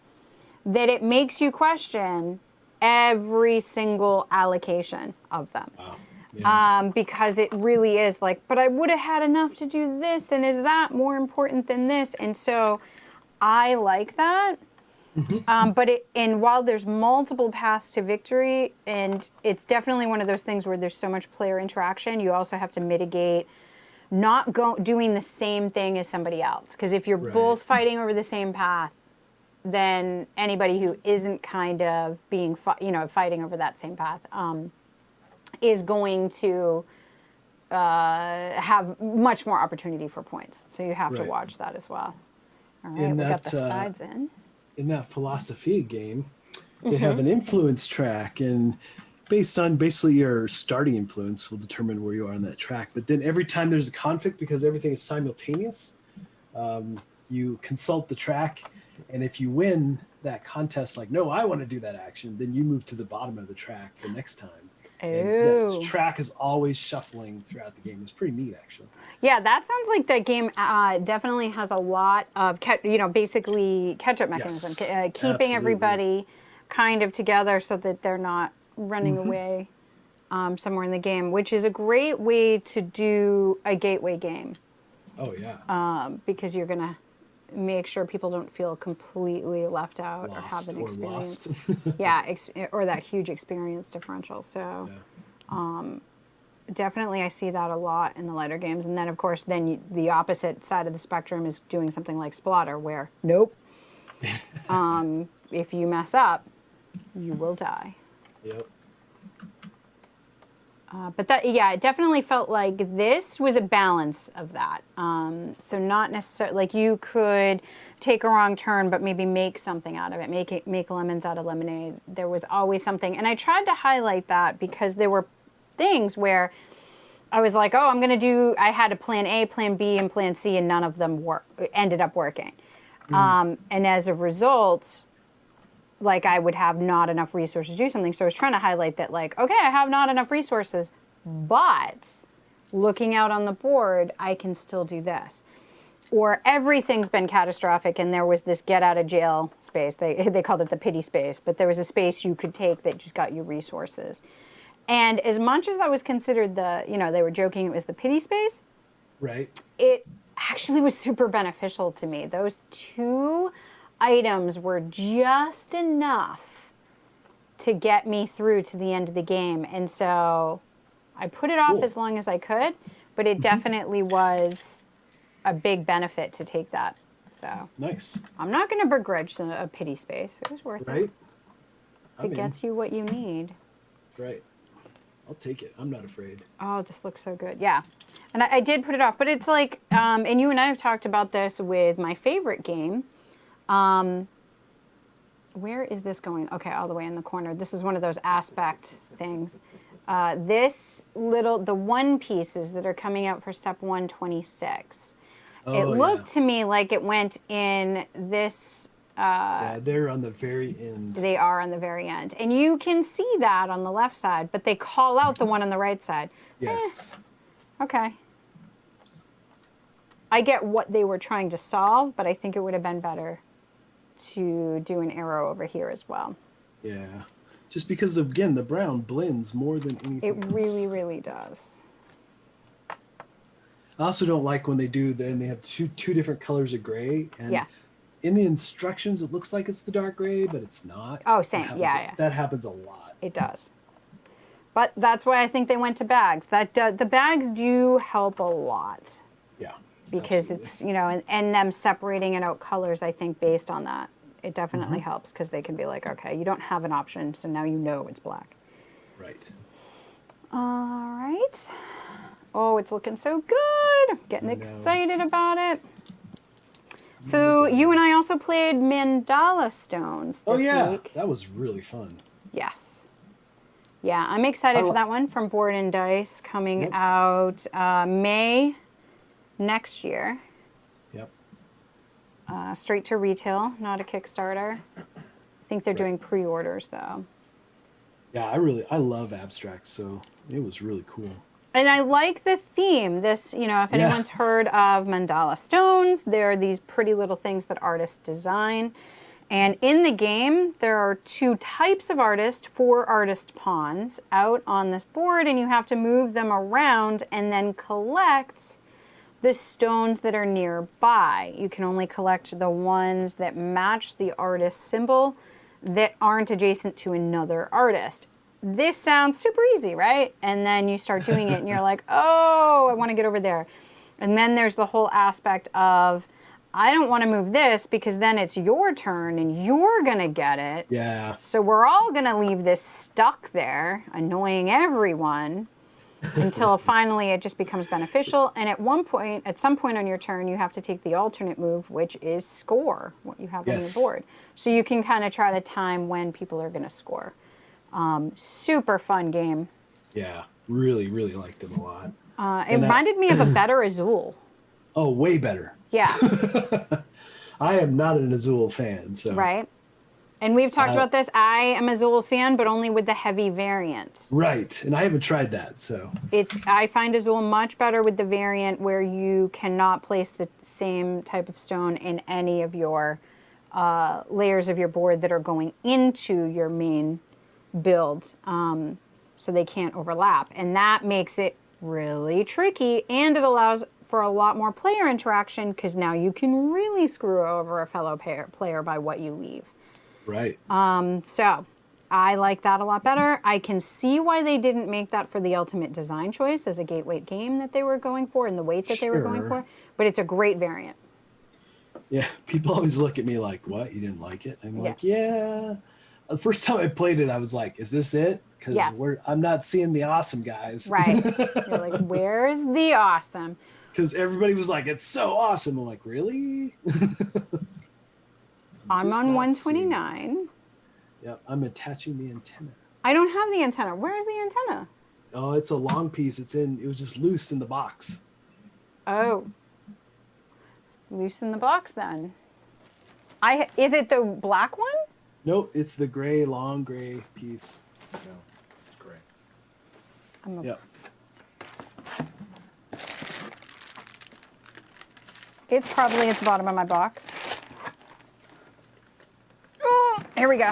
that it makes you question every single allocation of them. Wow. Yeah. Because it really is like, but I would have had enough to do this, and is that more important than this? And so I like that. Mm-hmm. While there's multiple paths to victory, and it's definitely one of those things where there's so much player interaction, you also have to mitigate not doing the same thing as somebody else. Because if you're both fighting over the same path, then anybody who isn't kind of being, fighting over that same path is going to have much more opportunity for points. So you have to watch that as well. All right, we got the sides in. In that Philosophia game, they have an influence track, and based on basically your starting influence will determine where you are on that track. But then every time there's a conflict, because everything is simultaneous, you consult the track, and if you win that contest, like, no, I want to do that action, then you move to the bottom of the track for next time. And that track is always shuffling throughout the game. It's pretty neat, actually. Yeah, that sounds like that game definitely has a lot of, basically catch-up mechanism, keeping everybody kind of together so that they're not running away somewhere in the game, which is a great way to do a gateway game. Oh, yeah. Because you're going to make sure people don't feel completely left out or have an experience. Or that huge experience differential. So definitely I see that a lot in the lighter games. And then, of course, the opposite side of the spectrum is doing something like Splotter, where, nope, if you mess up, you will die. Yep. But it definitely felt like this was a balance of that. So not necessarily, like you could take a wrong turn, but maybe make something out of it, make lemons out of lemonade. There was always something. And I tried to highlight that because there were things where I was like, oh, I had a plan A, plan B, and plan C, and none of them ended up working. And as a result, like I would have not enough resources to do something. So I was trying to highlight that, like, okay, I have not enough resources, but looking out on the board, I can still do this. Or everything's been catastrophic and there was this get out of jail space. They called it the pity space, but there was a space you could take that just got you resources. And as much as that was considered they were joking it was the pity space, Right. it actually was super beneficial to me. Those 2 items were just enough to get me through to the end of the game. And so I put it off as long as I could, but it definitely was a big benefit to take that. So Nice. I'm not going to begrudge a pity space. It was worth Right. it. If it gets you what you need. Right. I'll take it. I'm not afraid. Oh, this looks so good. Yeah. And I did put it off, but it's like, and you and I have talked about this with my favorite game. Where is this going? Okay, all the way in the corner. This is one of those aspect things. The one pieces that are coming out for step 126. It looked to me like it went in this. Yeah, they're on the very end. They are on the very end. And you can see that on the left side, but they call out the one on the right side. Yes. Okay. I get what they were trying to solve, but I think it would have been better to do an arrow over here as well. Yeah. Just because, again, the brown blends more than anything It else. really, really does. I also don't like when they do, then they have two different colors of gray. And Yeah. in the instructions, it looks like it's the dark gray, but it's not. Oh, same. Yeah. That happens a lot. It does. But that's why I think they went to bags. The bags do help a lot. Yeah. Because absolutely. it's, and them separating it out colors, I think, based on that. It definitely helps because they can be like, okay, you don't have an option, so now you know it's black. Right. All right. Oh, it's looking so good. I'm getting excited about it. So you and I also played Mandala Stones this week. That was really fun. Yes. Yeah, I'm excited for that one from Board and Dice coming out May next year. Yep. Straight to retail, not a Kickstarter. I think they're doing pre-orders though. Yeah, I love abstracts, so it was really cool. And I like the theme. This, if anyone's heard of Mandala Stones, they're these pretty little things that artists design. And in the game, there are 2 types of artists, 4 artist pawns out on this board, and you have to move them around and then collect the stones that are nearby. You can only collect the ones that match the artist symbol that aren't adjacent to another artist. This sounds super easy, right? And then you start doing it and you're like, oh, I want to get over there. And then there's the whole aspect of, I don't want to move this because then it's your turn and you're going to get it. Yeah. So we're all going to leave this stuck there, annoying everyone, until finally it just becomes beneficial. And at some point on your turn, you have to take the alternate move, which is score what you have on your board. So you can kind of try to time when people are going to score. Super fun game. Yeah, really, really liked it a lot. It reminded me of a better Azul. Oh, way better. Yeah. I am not an Azul fan, so. Right. And we've talked about this. I am a Azul fan, but only with the heavy variant. Right, and I haven't tried that, so. I find Azul much better with the variant where you cannot place the same type of stone in any of your layers of your board that are going into your main build, so they can't overlap. And that makes it really tricky, and it allows for a lot more player interaction because now you can really screw over a fellow player by what you leave. Right. So I like that a lot better. I can see why they didn't make that for the ultimate design choice as a gateway game that they were going for and the weight that they were going for, but it's a great variant. Yeah, people always look at me like, what, you didn't like it? I'm like, yeah. The first time I played it, I was like, is this it? Because I'm not seeing the awesome guys. Right. You're like, where's the awesome? Because everybody was like, it's so awesome. I'm like, really? I'm on 129. Yep, I'm attaching the antenna. I don't have the antenna. Where's the antenna? Oh, it's a long piece. It was just loose in the box. Oh. Loose in the box then. Is it the black one? No, it's the gray, long gray piece. No, it's great. Yep. It's probably at the bottom of my box. Oh, here we go.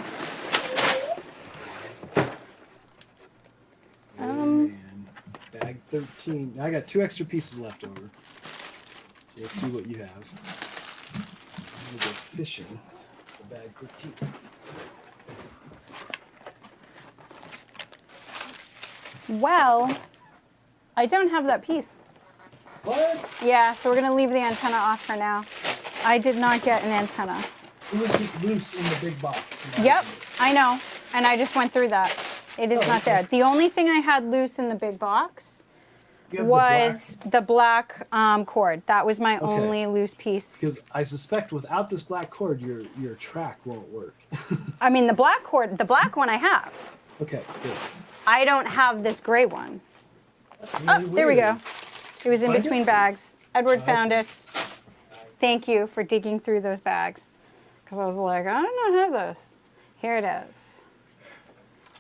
Oh, man. Bag 13. Now I got 2 extra pieces left over. So we'll see what you have. I'm going to go fishing for bag 13. Well, I don't have that piece. What? Yeah, so we're going to leave the antenna off for now. I did not get an antenna. It was just loose in the big box. Yep, I know. And I just went through that. It is not there. The only thing I had loose in the big box was the black cord. That was my only loose piece. Because I suspect without this black cord, your track won't work. I mean, the black cord, the black one I have. Okay, good. I don't have this gray one. That's Oh, really there we weird. go. It was in Find between it? bags. Edward found Okay. it. Thank you for digging through those bags. Because I was like, I don't have this. Here it is.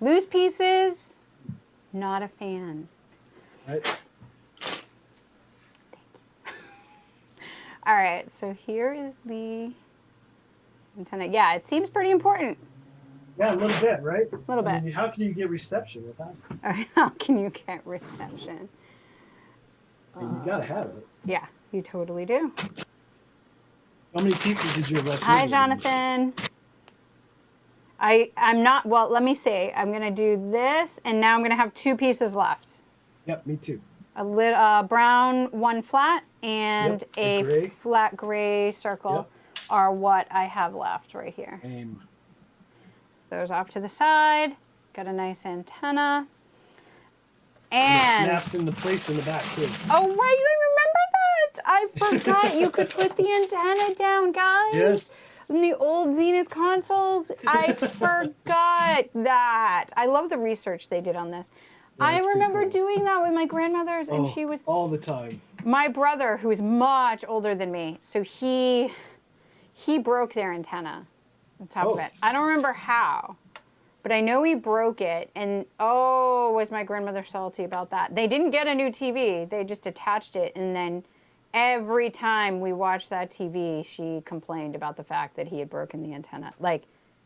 Loose pieces, not a fan. Right. All right, so here is the antenna. Yeah, it seems pretty important. Yeah, a little bit, right? A Little bit. How can you get reception without it? How can you get reception? I mean, you gotta have it. Yeah, you totally do. How many pieces did you have left? Hi, over? Jonathan. I'm not, well, let me see. I'm going to do this, and now I'm going to have 2 pieces left. Yep, me too. A brown one flat and Yep, a a gray. flat gray circle Yep. are what I have left right here. Aim. Those off to the side. Got a nice antenna. And And, it snaps into place in the back too. oh, right, I remember that. I forgot you could put the antenna down, guys. Yes. In the old Zenith consoles, I forgot that. I love the research they did on this. Yeah, I that's pretty remember cool. doing that with my grandmother's, and Oh, she was all the time. my brother, who is much older than me. So he broke their antenna on top of Oh. it. I don't remember how, but I know he broke it. And oh, was my grandmother salty about that? They didn't get a new TV. They just attached it, and then every time we watched that TV, she complained about the fact that he had broken the antenna, like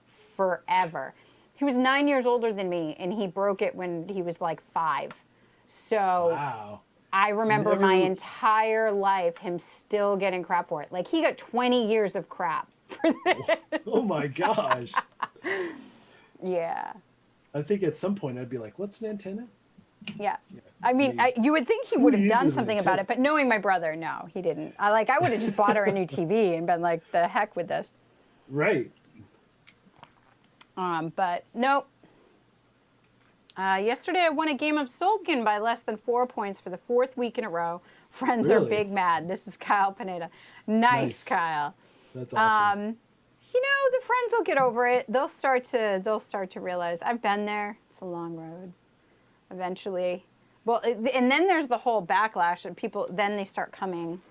forever. He was 9 years older than me, and he broke it when he was like 5. So Wow. I remember Never- my entire life him still getting crap for it. Like he got 20 years of crap for this. Oh my gosh. Yeah. I think at some point I'd be like, what's an antenna? Yeah. I mean, I you would think he would have done uses something it, about too? it, but knowing my brother, no, he didn't. I would have just bought her a new TV and been like, the heck with this. Right. But nope. Yesterday I won a game of Solgen by less than 4 points for the 4th week in a row. Friends are Really? big mad. This is Kyle Pineda. Nice, Nice. Kyle. That's awesome. You know, the friends will get over it. They'll start to realize I've been there. It's a long road. Eventually. Well, and then there's the whole backlash and people then they start coming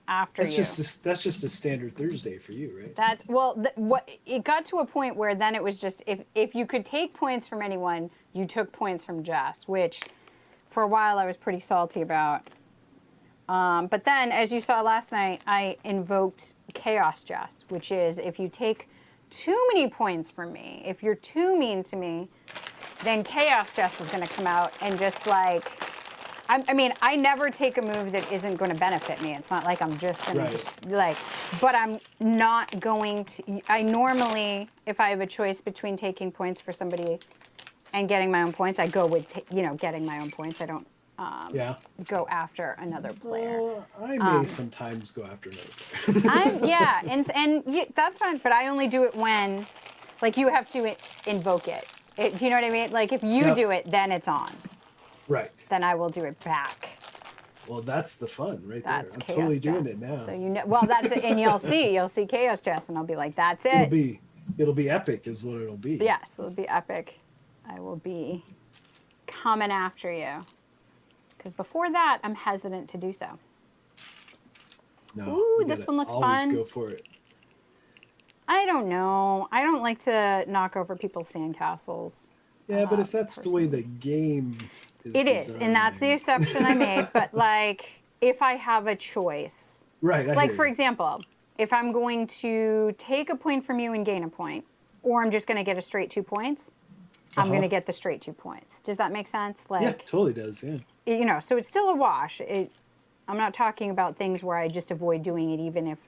after That's you. that's just a standard Thursday for you, right? That's well. What it got to a point where then it was just if you could take points from anyone, you took points from Jess, which for a while I was pretty salty about. But then, as you saw last night, I invoked Chaos Jess, which is if you take too many points from me, if you're too mean to me, then Chaos Jess is going to come out and just like. I mean, I never take a move that isn't going to benefit me. It's not like I'm just going to but I'm not going to. I normally, if I have a choice between taking points for somebody and getting my own points, I go with getting my own points. I don't go after another player. I may sometimes go after another player. That's fine. But I only do it when, like, you have to invoke it. Do you know what I mean? Like, if you do it, then it's on. Right. Then I will do it back. Well, that's the fun right That's there. I'm Chaos totally Jess. doing it now. So well, that's it, and you'll see Chaos Jess, and I'll be like, that's it. It'll be epic, is what it'll be. Yes, it'll be epic. I will be coming after you. Because before that, I'm hesitant to do so. No, Ooh, you this gotta one looks always fun. Go for it. I don't know. I don't like to knock over people's sandcastles. Yeah, but if that's the way personally. the game is It is, and that's the designed- exception I made. But like, if I have a choice, Right. I like hear for you. example, if I'm going to take a point from you and gain a point, or I'm just going to get a straight 2 points, I'm going to get the straight 2 points. Does that make sense? Like, Yeah, totally does. Yeah. you know, so it's still a wash. I'm not talking about things where I just avoid doing it, even if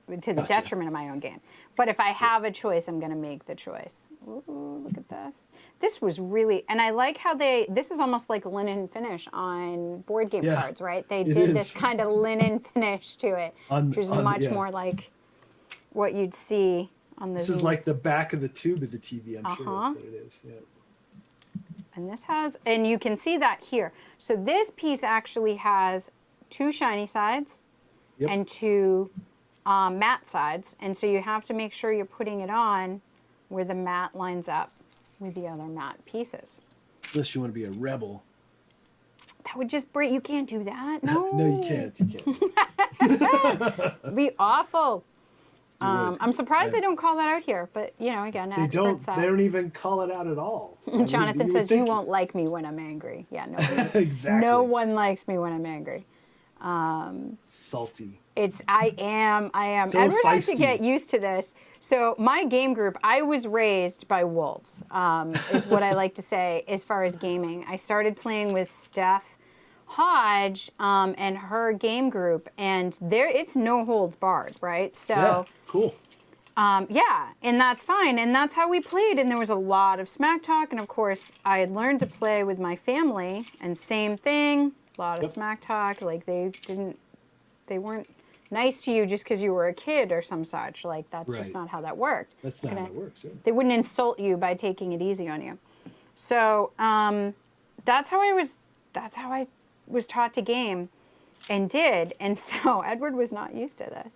to the Gotcha. detriment of my own game. But if I have a choice, I'm going to make the choice. Ooh, look at this. This was really, and I like how this is almost like linen finish on board game Yeah, cards, right? They it did is. this kind of linen finish to it, which is much more like what you'd see on the This is Zenith. like the back of the tube of the TV. I'm sure Uh-huh. that's what it is. Yeah. And this has, and you can see that here. So this piece actually has 2 shiny sides Yep. and 2 matte sides. And so you have to make sure you're putting it on where the matte lines up with the other matte pieces. Unless you want to be a rebel. That would just break, you can't do that. No. No, you can't. You can't. It'd be awful. You would. I'm surprised Yeah. they don't call that out here, but you know, again, They expert don't. side. They don't even call it out at all. I mean, Jonathan would says you think- won't like me when I'm angry. Yeah, no one likes, Exactly. no one likes me when I'm angry. Salty. I am. So Edward has to feisty. get used to this. So my game group, I was raised by wolves, is what I like to say as far as gaming. I started playing with Steph Hodge and her game group, and it's no holds barred, right? So Yeah. Cool. yeah, and that's fine, and that's how we played. And there was a lot of smack talk, and of course, I had learned to play with my family, and same thing, a lot of Yep. smack talk. Like they weren't nice to you just because you were a kid or some such. Like that's just Right. not how that worked. That's not how it works. Yeah. They wouldn't insult you by taking it easy on you. So that's how I was taught to game, and did. And so Edward was not used to this.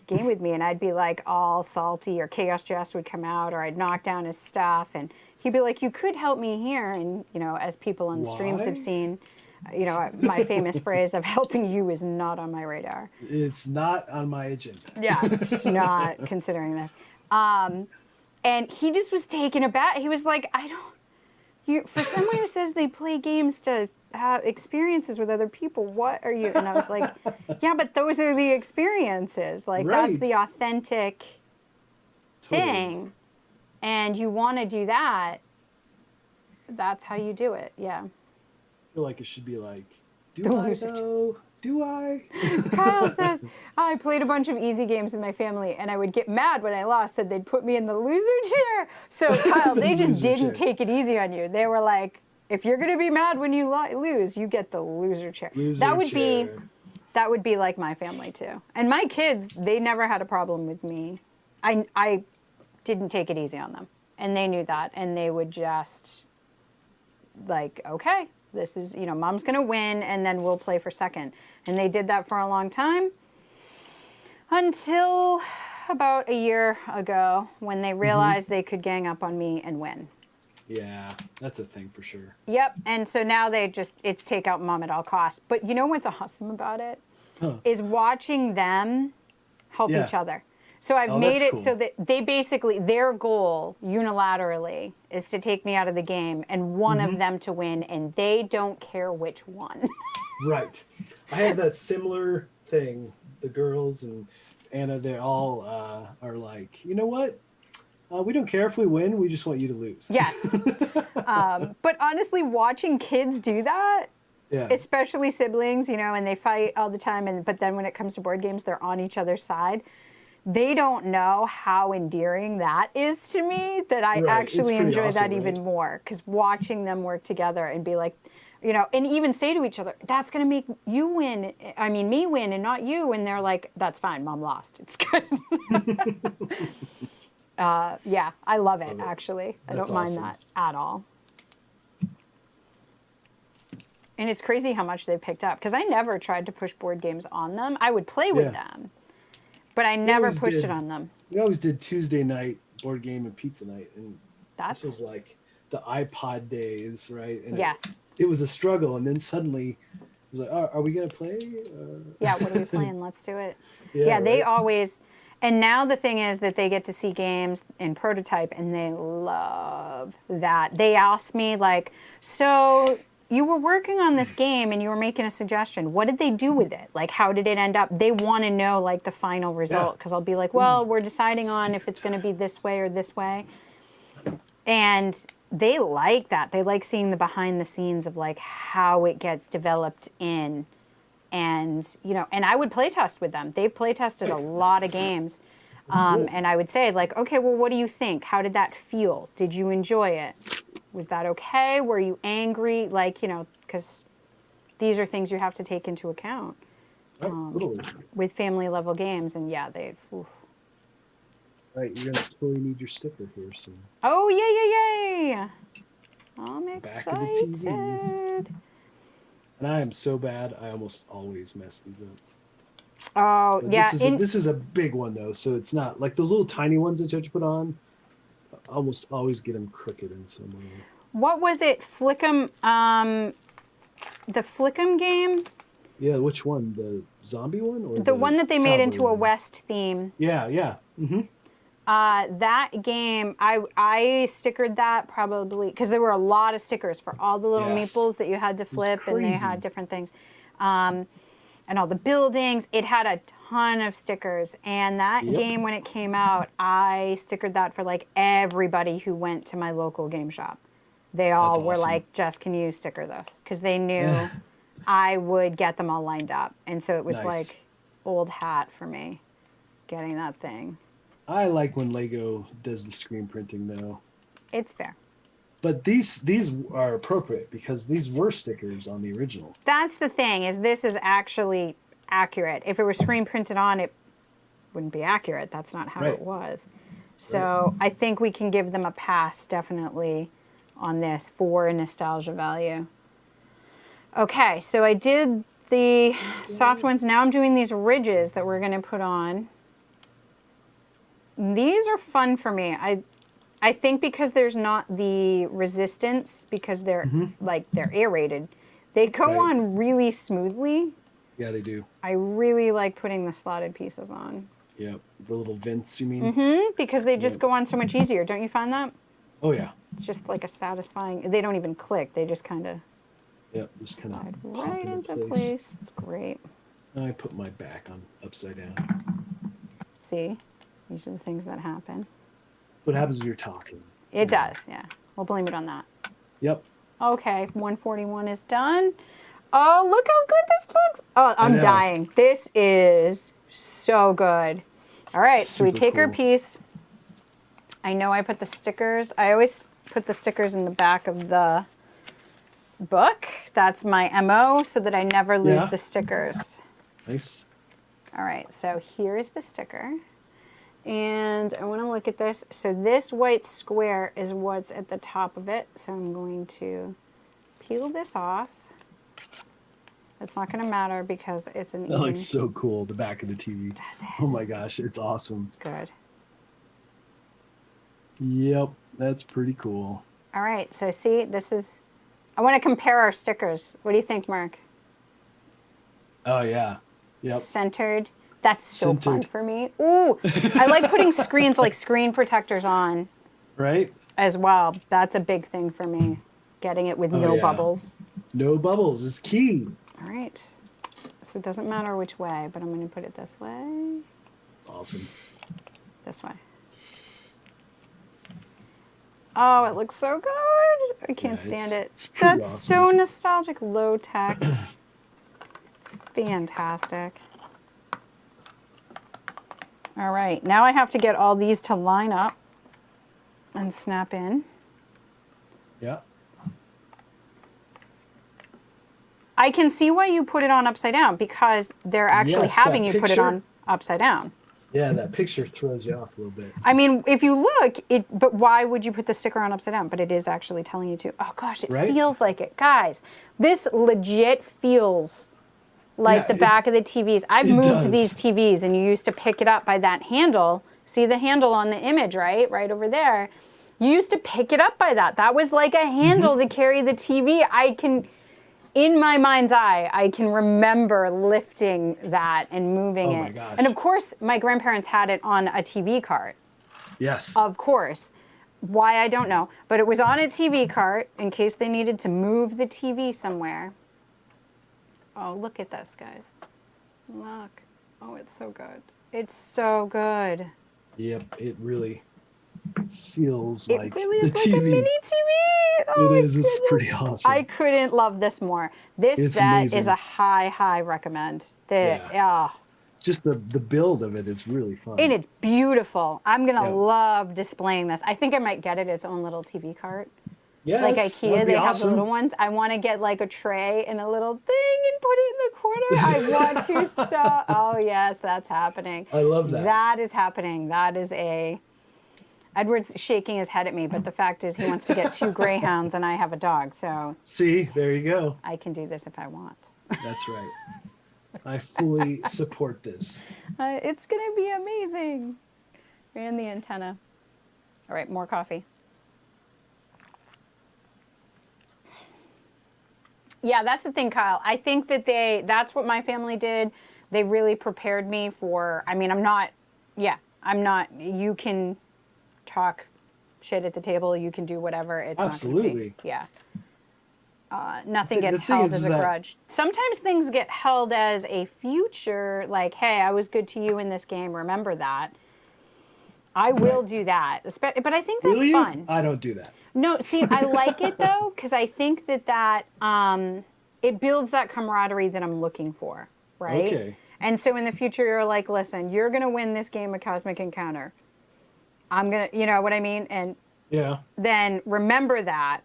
Game with me, and I'd be like all salty, or Chaos Jess would come out, or I'd knock down his stuff, and he'd be like, "You could help me here." And you know, as people on the streams Why? have seen, you know, my famous phrase of "helping you is not on my radar." It's not on my agenda. Yeah, just not considering this. And he just was taken aback. He was like, "I don't." For someone who says they play games to have experiences with other people, what are you? And I was like, yeah, but those are the experiences. Like that's Right. the authentic Totally. thing, and you want to do that. That's how you do it. Yeah. I feel like it should be like, do The I loser know? Do I? Kyle says, I played a bunch of easy games with my family, and I would get mad when I lost, said they'd put me in the loser chair. So, Kyle, they just Loser didn't chair. take it easy on you. They were like, if you're going to be mad when you lose, you get the loser chair. Loser that would chair. that would be like my family, too. And my kids, they never had a problem with me. I didn't take it easy on them, and they knew that, and they would just, like, okay, this is, you know, mom's going to win, and then we'll play for second. And they did that for a long time until about a year ago when they realized they could gang up on me and win. Yeah, that's a thing for sure. Yep. And so now it's take out mom at all costs. But you know what's awesome about it? Huh. Is watching them help Yeah. each other. So I've Oh, made that's it cool. so that they basically, their goal unilaterally is to take me out of the game and one Mm-hmm. of them to win, and they don't care which one. Right. I have that similar thing. The girls and Anna, they all are like, you know what? We don't care if we win. We just want you to lose. Yeah. But honestly, watching kids do that, Yeah. especially siblings, you know, and they fight all the time, but then when it comes to board games, they're on each other's side. They don't know how endearing that is to me, that I Right. actually It's pretty enjoy that awesome, even right? more, because watching them work together and be like, you know, and even say to each other, that's going to make you win. I mean, me win and not you. And they're like, that's fine. Mom lost. It's good. Yeah, I love it, Love it. actually. I That's don't mind awesome. that at all. And it's crazy how much they picked up, because I never tried to push board games on them. I would play with Yeah. them, but I never always pushed did. it on them. We always did Tuesday night board game and pizza night, and That's this was like the iPod days, right? And yes. it was a struggle, and then suddenly it was like, are we gonna play? Yeah, what are we playing? Let's do it. Yeah, Yeah, they right? always, And now the thing is that they get to see games in prototype, and they love that. They asked me, like, so you were working on this game and you were making a suggestion. What did they do with it? Like, how did it end up? They want to know, like, the final result. Because I'll be like, well, we're deciding on if it's going to be this way or this way. And they like that. They like seeing the behind the scenes of, like, how it gets developed in. And, you know, and I would play test with them. They've play tested a lot of games. And I would say, like, okay, well, what do you think? How did that feel? Did you enjoy it? Was that okay? Were you angry? Like, you know, because these are things you have to take into account with family level games. And yeah, oof. Right, you're gonna totally need your sticker here soon. Oh, yay. I'm Back of the TV. excited. And I am so bad, I almost always mess these up. Oh, But yeah. This is a big one, though, so it's not like those little tiny ones that you have to put on. I almost always get them crooked in some way. What was it? Flickem, the Flickem game? Yeah, which one? The zombie one? Or The one that they made into a one? West theme. Yeah. Mm-hmm. That game, I stickered that probably, because there were a lot of stickers for all the little meeples that you had to flip, and they had different things. And all the buildings. It had a ton of stickers. And that game, when it came out, I stickered that for like everybody who went to my local game shop. They all were like, Jess, can you sticker this? Because they knew I would get them all lined up. And so it was like old hat for me, getting that thing. I like when Lego does the screen printing, though. It's fair. But these are appropriate because these were stickers on the original. That's the thing, is this is actually accurate. If it were screen printed on, it wouldn't be accurate. That's not how it was. So I think we can give them a pass, definitely, on this for a nostalgia value. Okay, so I did the soft ones. Now I'm doing these ridges that we're going to put on. These are fun for me. I think because there's not the resistance, because they're like they're aerated, they go on really smoothly. Yeah, they do. I really like putting the slotted pieces on. Yep, the little vents, you mean? Because they just go on so much easier. Don't you find that? Oh yeah. It's just like a satisfying. They don't even click. They just kind of just kind slide of right into place. It's great. I put my back on upside down. See, these are the things that happen. What happens when you're talking? It does, yeah. We'll blame it on that. Yep. Okay, 141 is done. Oh, look how good this looks. Oh, I'm dying. This is so good. All right, so we take our piece. I know I put the stickers. I always put the stickers in the back of the book. That's my MO, so that I never lose the stickers. Nice. All right, so here is the sticker. And I want to look at this. So this white square is what's at the top of it. So I'm going to peel this off. It's not going to matter because it's an That looks so cool, the back of the TV. Does it? Oh my gosh, it's awesome. Good. Yep, that's pretty cool. All right, so see, this is, I want to compare our stickers. What do you think, Mark? Oh yeah, yep. Centered. That's so fun for me. Ooh, I like putting screens, like screen protectors on. Right? As well. That's a big thing for me. Getting it with no bubbles. No bubbles is key. All right. So it doesn't matter which way, but I'm going to put it this way. Awesome. This way. Oh, it looks so good. I can't stand it. It's That's awesome. so nostalgic, low tech. Fantastic. All right, now I have to get all these to line up and snap in. Yeah. I can see why you put it on upside down, because they're actually having you put it on upside down. Yeah, that picture throws you off a little bit. I mean, if you look, but why would you put the sticker on upside down? But it is actually telling you to. Oh gosh, it feels like it. Guys, this legit feels like the back of the TVs. I've moved these TVs, and you used to pick it up by that handle. See the handle on the image, right? Right over there. You used to pick it up by that. That was like a handle to carry the TV. in my mind's eye, I can remember lifting that and moving Oh it. my gosh. And of course, my grandparents had it on a TV cart. Yes. Of course. Why, I don't know. But it was on a TV cart in case they needed to move the TV somewhere. Oh, look at this, guys. Look. Oh, it's so good. It's so good. Yep. It really feels It like really the is like TV. a mini TV. Oh, It my is. It's goodness. pretty awesome. I couldn't love this more. This It's set amazing. is a high recommend. Just the build of it is really fun. And it's beautiful. I'm going to Yeah. love displaying this. I think I might get it its own little TV cart. Yes, Like that'd IKEA, be they have awesome. the little ones. I want to get like a tray and a little thing and put it in the corner. I want to so. Oh, yes, that's happening. I love that. That is happening. That is a. Edward's shaking his head at me, but the fact is he wants to get 2 greyhounds and I have a dog, so See, there you go. I can do this if I want. That's right. I fully support this. It's going to be amazing. And the antenna. All right, more coffee. Yeah, that's the thing, Kyle. I think that that's what my family did. They really prepared me for, I mean, I'm not, you can talk shit at the table. You can do whatever. It's Absolutely. not going to be, nothing The gets thing held is as a that- grudge. Sometimes things get held as a future, like, hey, I was good to you in this game. Remember that. I will do that. But I think that's Will you? fun. I don't do that. No, see, I like it though, because I think that it builds that camaraderie that I'm looking for, right? Okay. And so in the future, you're like, listen, you're going to win this game of Cosmic Encounter. I'm going to, you know what I mean? And Yeah. then remember that.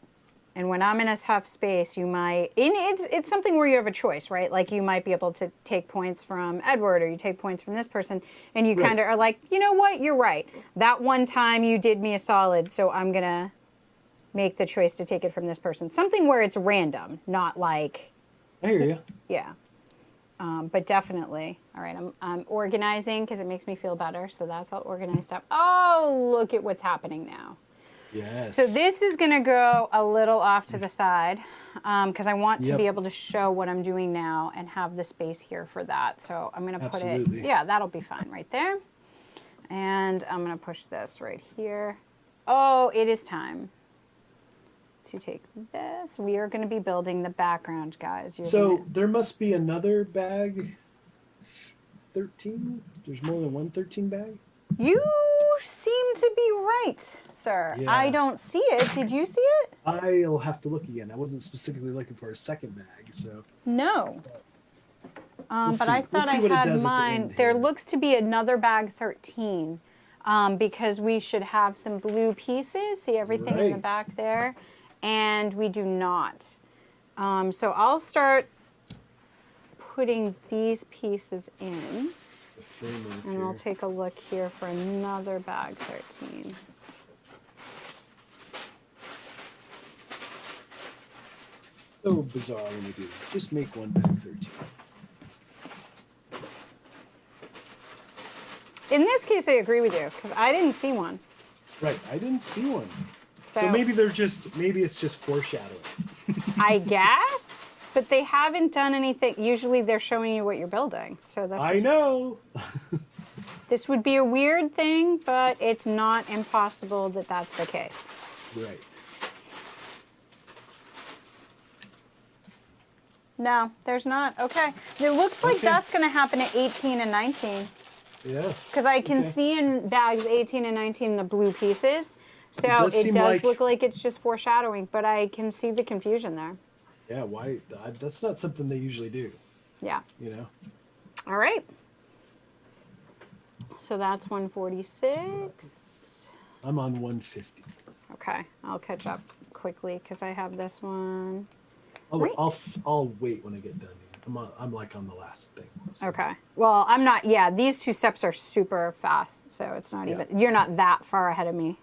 And when I'm in a tough space, you might, and it's something where you have a choice, right? Like you might be able to take points from Edward or you take points from this person. And you Right. kind of are like, you know what? You're right. That one time you did me a solid, so I'm going to make the choice to take it from this person. Something where it's random, not like, I hear you. yeah. But definitely. All right, I'm organizing because it makes me feel better. So that's all organized up. Oh, look at what's happening now. Yes. So this is going to go a little off to the side because I want to Yep. be able to show what I'm doing now and have the space here for that. So I'm going to put it, Absolutely. yeah, that'll be fine right there. And I'm going to push this right here. Oh, it is time to take this. We are going to be building the background, guys. So there must be another bag. 13? There's more than one 13 bag? You seem to be right, sir. Yeah. I don't see it. Did you see it? I'll have to look again. I wasn't specifically looking for a second bag, so. No. But see. I thought We'll see what it I does at had the mine. end There here. looks to be another bag 13 because we should have some blue pieces. See everything in the Right. back there? And we do not. So I'll start putting these pieces in. The framework And here. I'll take a look here for another bag 13. So bizarre when you do that. Just make one bag 13. In this case, I agree with you because I didn't see one. Right, I didn't see one. So, So- maybe it's just foreshadowing. I guess, but they haven't done anything. Usually they're showing you what you're building. So that's I know. This would be a weird thing, but it's not impossible that that's the case. Right. No, there's not. Okay. It looks like Okay. that's going to happen at 18 and 19 Yeah. because I can Okay. see in bags 18 and 19 the blue pieces. So does it seem does like- look like it's just foreshadowing, but I can see the confusion there. Yeah, why? That's not something they usually do, Yeah. you know? All right. So that's 146. I'm on 150. Okay, I'll catch up quickly because I have this one. I'll, Right. I'll wait when I get done. I'm like on the last thing. So. Okay. Well, I'm not. Yeah, these 2 steps are super fast, so it's not Yeah. even. You're not that far ahead of me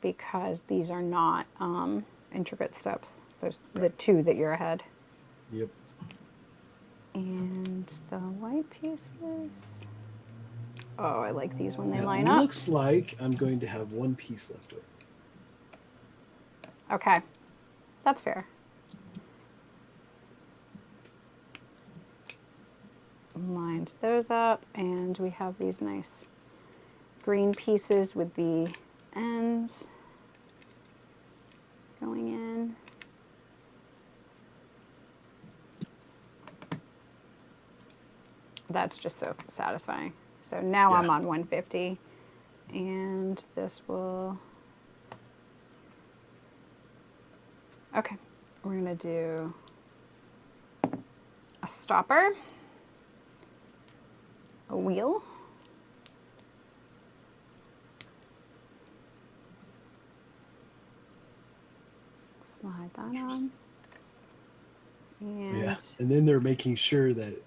because these are not intricate steps. There's the 2 that you're ahead. Yep. And the white pieces. Oh, I like these when they It line up. looks like I'm going to have one piece left over. Okay, that's fair. lined those up, and we have these nice green pieces with the ends going in. That's just so satisfying. So now I'm Yeah. on 150, and this will, okay, we're gonna do a stopper, a wheel, slide that on, and Yeah. And then they're making sure that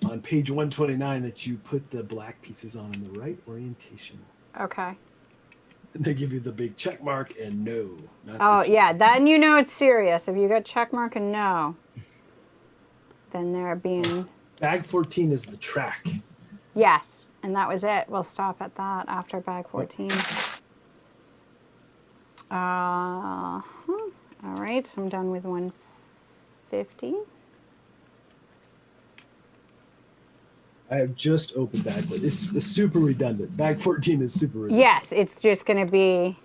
on page 129 that you put the black pieces on in the right orientation. okay. And they give you the big check mark and no. Not Oh this yeah, way. then you know it's serious. If you got check mark and no, then they're being, Bag 14 is the track. yes, and that was it. We'll stop at that after bag 14. All right, so I'm done with 150. I have just opened bag 14. It's super redundant. Bag 14 is super redundant. Yes, it's just going to be,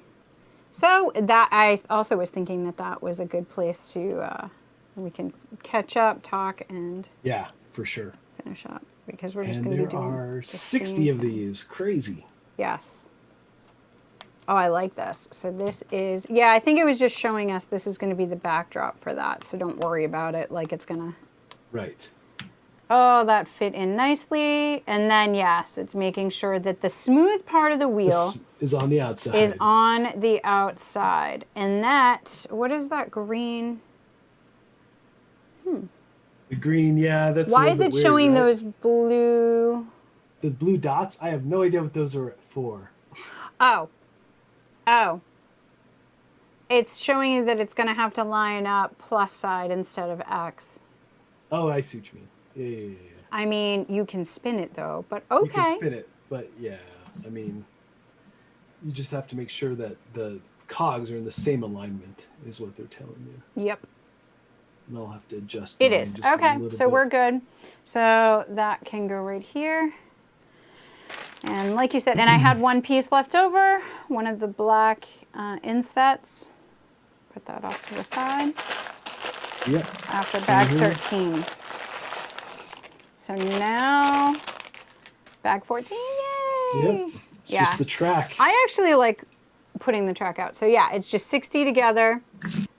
so that I also was thinking that that was a good place to, we can catch up, talk, and Yeah, for sure. finish up, because we're just And going to there be doing are the 60 same of thing. these. Crazy. Yes. Oh, I like this. So this is, yeah, I think it was just showing us this is going to be the backdrop for that. So don't worry about it. Like it's going to, Right. oh, that fit in nicely. And then, yes, it's making sure that the smooth part of the wheel This is on the outside. is on the outside. And that, what is that green? The green, yeah, that's a Why little is bit it weird, showing right? those blue? The blue dots? I have no idea what those are for. Oh, oh. It's showing you that it's going to have to line up plus side instead of X. Oh, I see what you mean. Yeah. I mean, you can spin it though, but You okay. can spin it, but yeah, I mean, you just have to make sure that the cogs are in the same alignment, is what they're telling you. Yep, And I'll have to adjust it mine is. just a Okay, little so bit. we're good. So that can go right here. And like you said, and I had one piece left over, one of the black insets. Put that off to the side Yep. after Same bag here. 13. So now, bag 14, yay! Yep. It's Yeah. just the track. I actually like putting the track out. So yeah, it's just 60 together.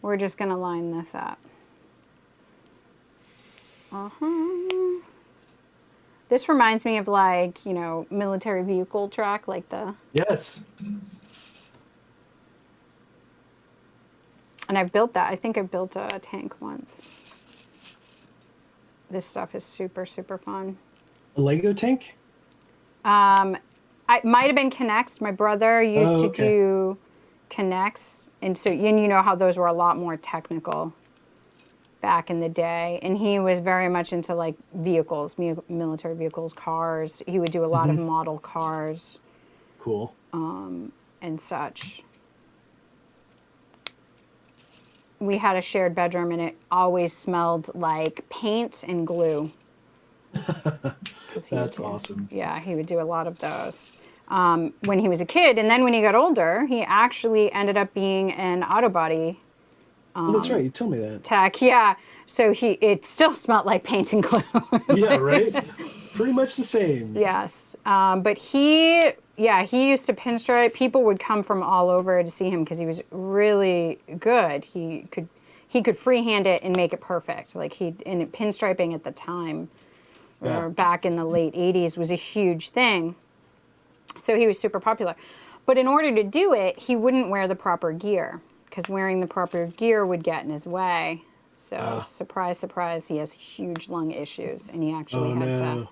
We're just gonna line this up. This reminds me of like, you know, military vehicle track, like the, Yes. and I've built that. I think I've built a tank once. This stuff is super, super fun. A Lego tank? I might have been Connects. My brother used to okay. do Connects, and so and you know how those were a lot more technical back in the day. And he was very much into like vehicles, military vehicles, cars. He would do a lot of model cars Cool. and such. We had a shared bedroom, and it always smelled like paint and glue. That's awesome. Yeah, he would do a lot of those when he was a kid. And then when he got older, he actually ended up being an auto body Oh, that's right. You told me that. tech. Yeah, so it still smelled like paint and glue. Yeah, right? Pretty much the same. Yes, but he used to pinstripe. People would come from all over to see him because he was really good. He could freehand it and make it perfect. Like and pinstriping at the time, or back in the late 80s, was a huge thing. So he was super popular. But in order to do it, he wouldn't wear the proper gear, because wearing the proper gear would get in his way. So surprise, surprise, he has huge lung issues, and he actually had to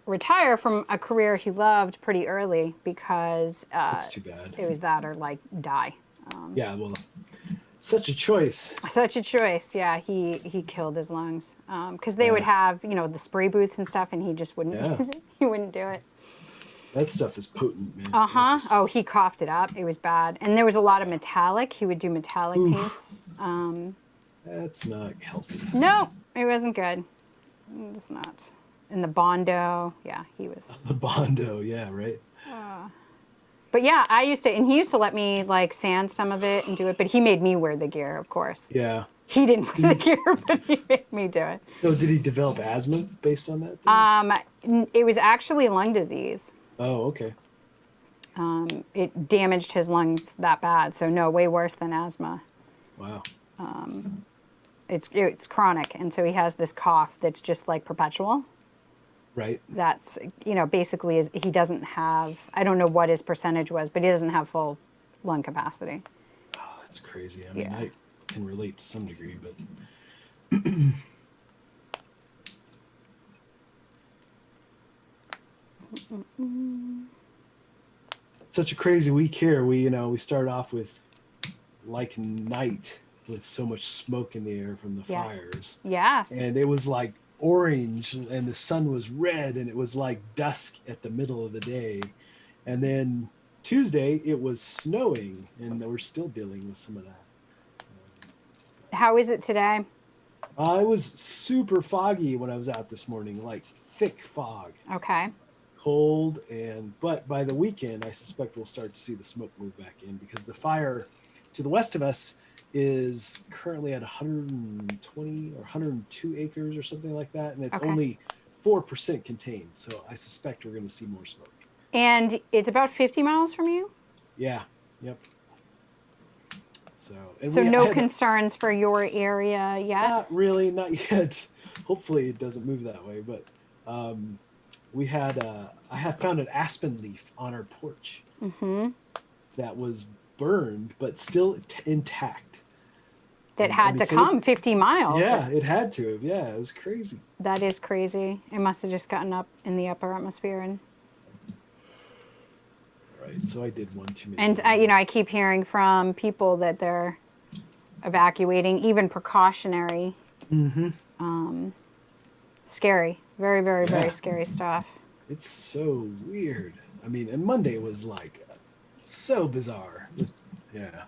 retire from a career he loved pretty early because That's too bad. it was that or like die. Yeah, well, such a choice. Such a choice. Yeah, he killed his lungs because they would have, you know, the spray booths and stuff, and he just wouldn't use it. He wouldn't do it. That stuff is potent, man. Uh-huh. It's just- Oh, he coughed it up. It was bad. And there was a lot of metallic. He would do metallic paints. That's not healthy. No, it wasn't good. It's not. And the Bondo. Yeah, he was. The Bondo, yeah, right. But yeah, I used to, and he used to let me like sand some of it and do it, but he made me wear the gear, of course. Yeah. He didn't wear the gear, but he made me do it. So did he develop asthma based on that? It was actually lung disease. Oh, okay. It damaged his lungs that bad. So no, way worse than asthma. Wow. It's chronic, and so he has this cough that's just like perpetual. Right. That's, basically he doesn't have, I don't know what his percentage was, but he doesn't have full lung capacity. Oh, that's crazy. I mean, Yeah. I can relate to some degree, but such a crazy week here. We started off with like night with so much smoke in the air from the Yes. fires. Yes. And it was like orange and the sun was red and it was like dusk at the middle of the day. And then Tuesday it was snowing and we're still dealing with some of that. How is it today? I was super foggy when I was out this morning, like thick fog, Okay. cold, but by the weekend I suspect we'll start to see the smoke move back in because the fire to the west of us is currently at 120 or 102 acres or something like that, and it's Okay. only 4% contained. So I suspect we're going to see more smoke. And it's about 50 miles from you? Yeah. Yep. And So we no had- concerns for your area yet? Not really, not yet. Hopefully it doesn't move that way. But I had found an aspen leaf on our porch that was burned, but still intact. That I had mean, to so come 50 miles. Yeah, it had to have. Yeah, it was crazy. That is crazy. It must have just gotten up in the upper atmosphere. And Right, so I did one too many. And I keep hearing from people that they're evacuating, even precautionary. Scary, very, very, Yeah. very scary stuff. It's so weird. I mean, and Monday was like so bizarre. Yeah.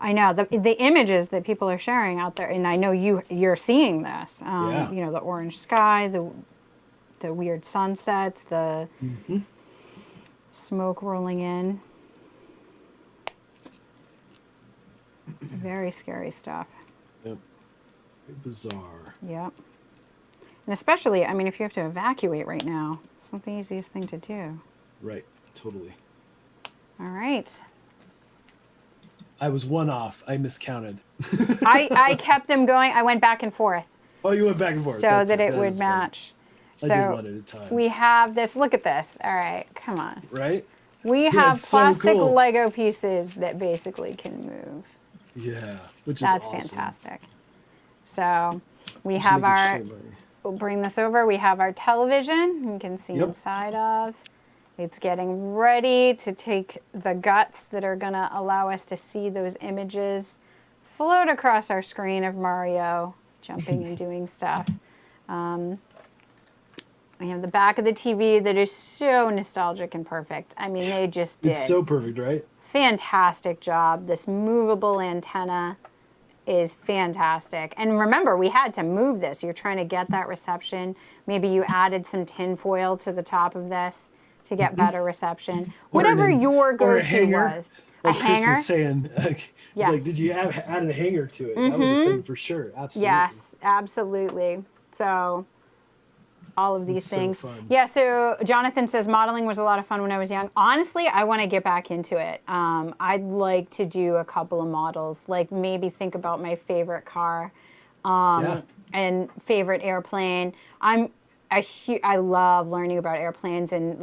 I know the images that people are sharing out there, and I know you're seeing this. Yeah. The orange sky, the weird sunsets, the smoke rolling in. Very scary stuff. Yep. Very bizarre. Yep. And especially, if you have to evacuate right now, it's not the easiest thing to do. Right. Totally. All right. I was one off. I miscounted. I kept them going. I went back and forth. Oh, you went back and forth. So That's that it that would is fun. match. I So did one at a time. we have this. Look at this. All right, come on. Right? We have it's so plastic cool. Lego pieces that basically can move. Yeah. Which is That's awesome. fantastic. So we Just have making our. sure my- We'll bring this over. We have our television. You can see Yep. inside of. It's getting ready to take the guts that are going to allow us to see those images float across our screen of Mario jumping and doing stuff. We have the back of the TV that is so nostalgic and perfect. They just did It's so perfect, right? fantastic job. This movable antenna is fantastic. And remember, we had to move this. You're trying to get that reception. Maybe you added some tin foil to the top of this to get better reception. Whatever your or a go-to hanger. was. Like A Chris hanger? was saying, he's Yes. like, did you add a hanger to it? That was a thing for sure. Absolutely. Yes, absolutely. So all of these It's so things. fun. Yeah, so Jonathan says modeling was a lot of fun when I was young. Honestly, I want to get back into it. I'd like to do a couple of models, like maybe think about my favorite car and favorite airplane. I love learning about airplanes, and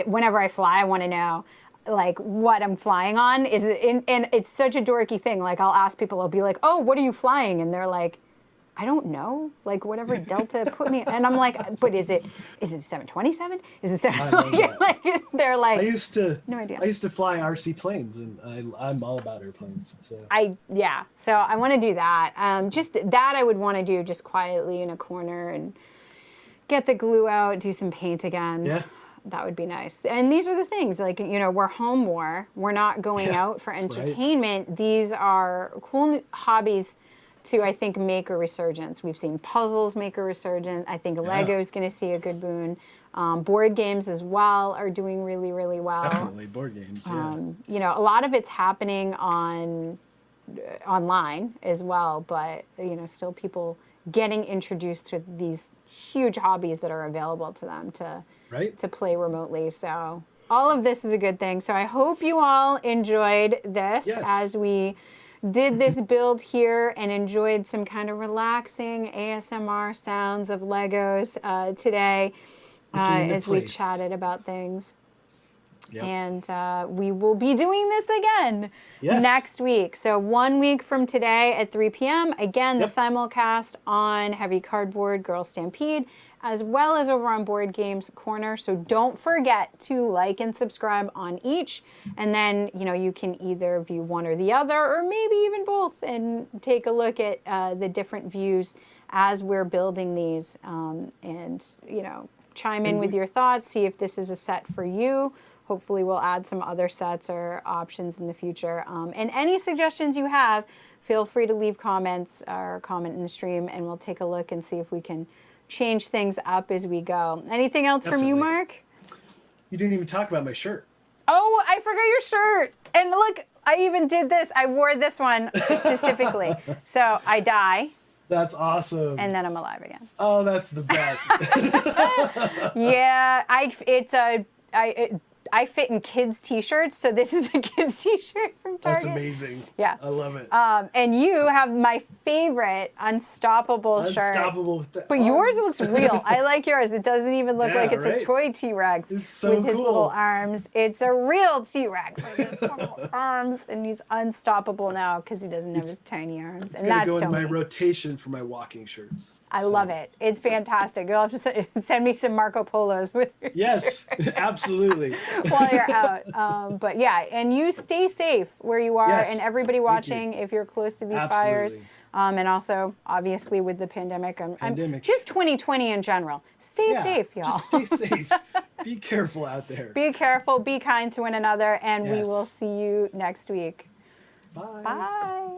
whenever I fly, I want to know what I'm flying on. And it's such a dorky thing. Like I'll ask people, I'll be like, "Oh, what are you flying?" And they're like, I don't know, whatever Delta put me, and I'm like, but is it 727? Is it 7? I love that. They're like, I used to No idea. I used to fly RC planes, and I'm all about airplanes. So So I want to do that. Just that I would want to do just quietly in a corner and get the glue out, do some paint again. Yeah. That would be nice. And these are the things, we're home more. We're not going out for entertainment. These are cool hobbies to, I think, make a resurgence. We've seen puzzles make a resurgence. I think Lego's going to see a good boon. Board games as well are doing really, really well. Definitely board games. Yeah. You know, a lot of it's happening online as well, but you know, still people getting introduced to these huge hobbies that are available to them to play remotely. So all of this is a good thing. So I hope you all enjoyed this as we did this build here and enjoyed some kind of relaxing ASMR sounds of Legos today as we chatted about things. Yep. And we will be doing this again next week. So 1 week from today at 3 p.m. Again, the simulcast on Heavy Cardboard, Girls Stampede, as well as over on Board Games Corner. So don't forget to like and subscribe on each. And then, you know, you can either view one or the other, or maybe even both, and take a look at the different views as we're building these. And, you know, chime in with your thoughts, see if this is a set for you. Hopefully we'll add some other sets or options in the future. And any suggestions you have, feel free to leave comments or comment in the stream, and we'll take a look and see if we can change things up as we go. Anything else from you, Mark? You didn't even talk about my shirt. Oh, I forgot your shirt. And look, I even did this. I wore this one specifically. So I die. That's awesome. And then I'm alive again. Oh, that's the best. Yeah, I fit in kids' t-shirts, so this is a kids' t-shirt from Target. That's amazing. Yeah. I love it. And you have my favorite Unstoppable shirt. Unstoppable with the But yours looks real. I like yours. It doesn't even look like it's a toy T-Rex with his little arms. It's a real T-Rex with his little arms, and he's unstoppable now because he doesn't have his tiny arms. And that's go in my rotation for my walking shirts. I love it. It's fantastic. You'll have to send me some Marco Polos with you. Yes, absolutely. While you're out. But yeah, and you stay safe where you are, and everybody watching, if you're close to these fires. And also, obviously, with the pandemic, just 2020 in general. Stay safe, y'all. Just stay safe. Be careful out there. Be careful. Be kind to one another. And we will see you next week. Bye. Bye.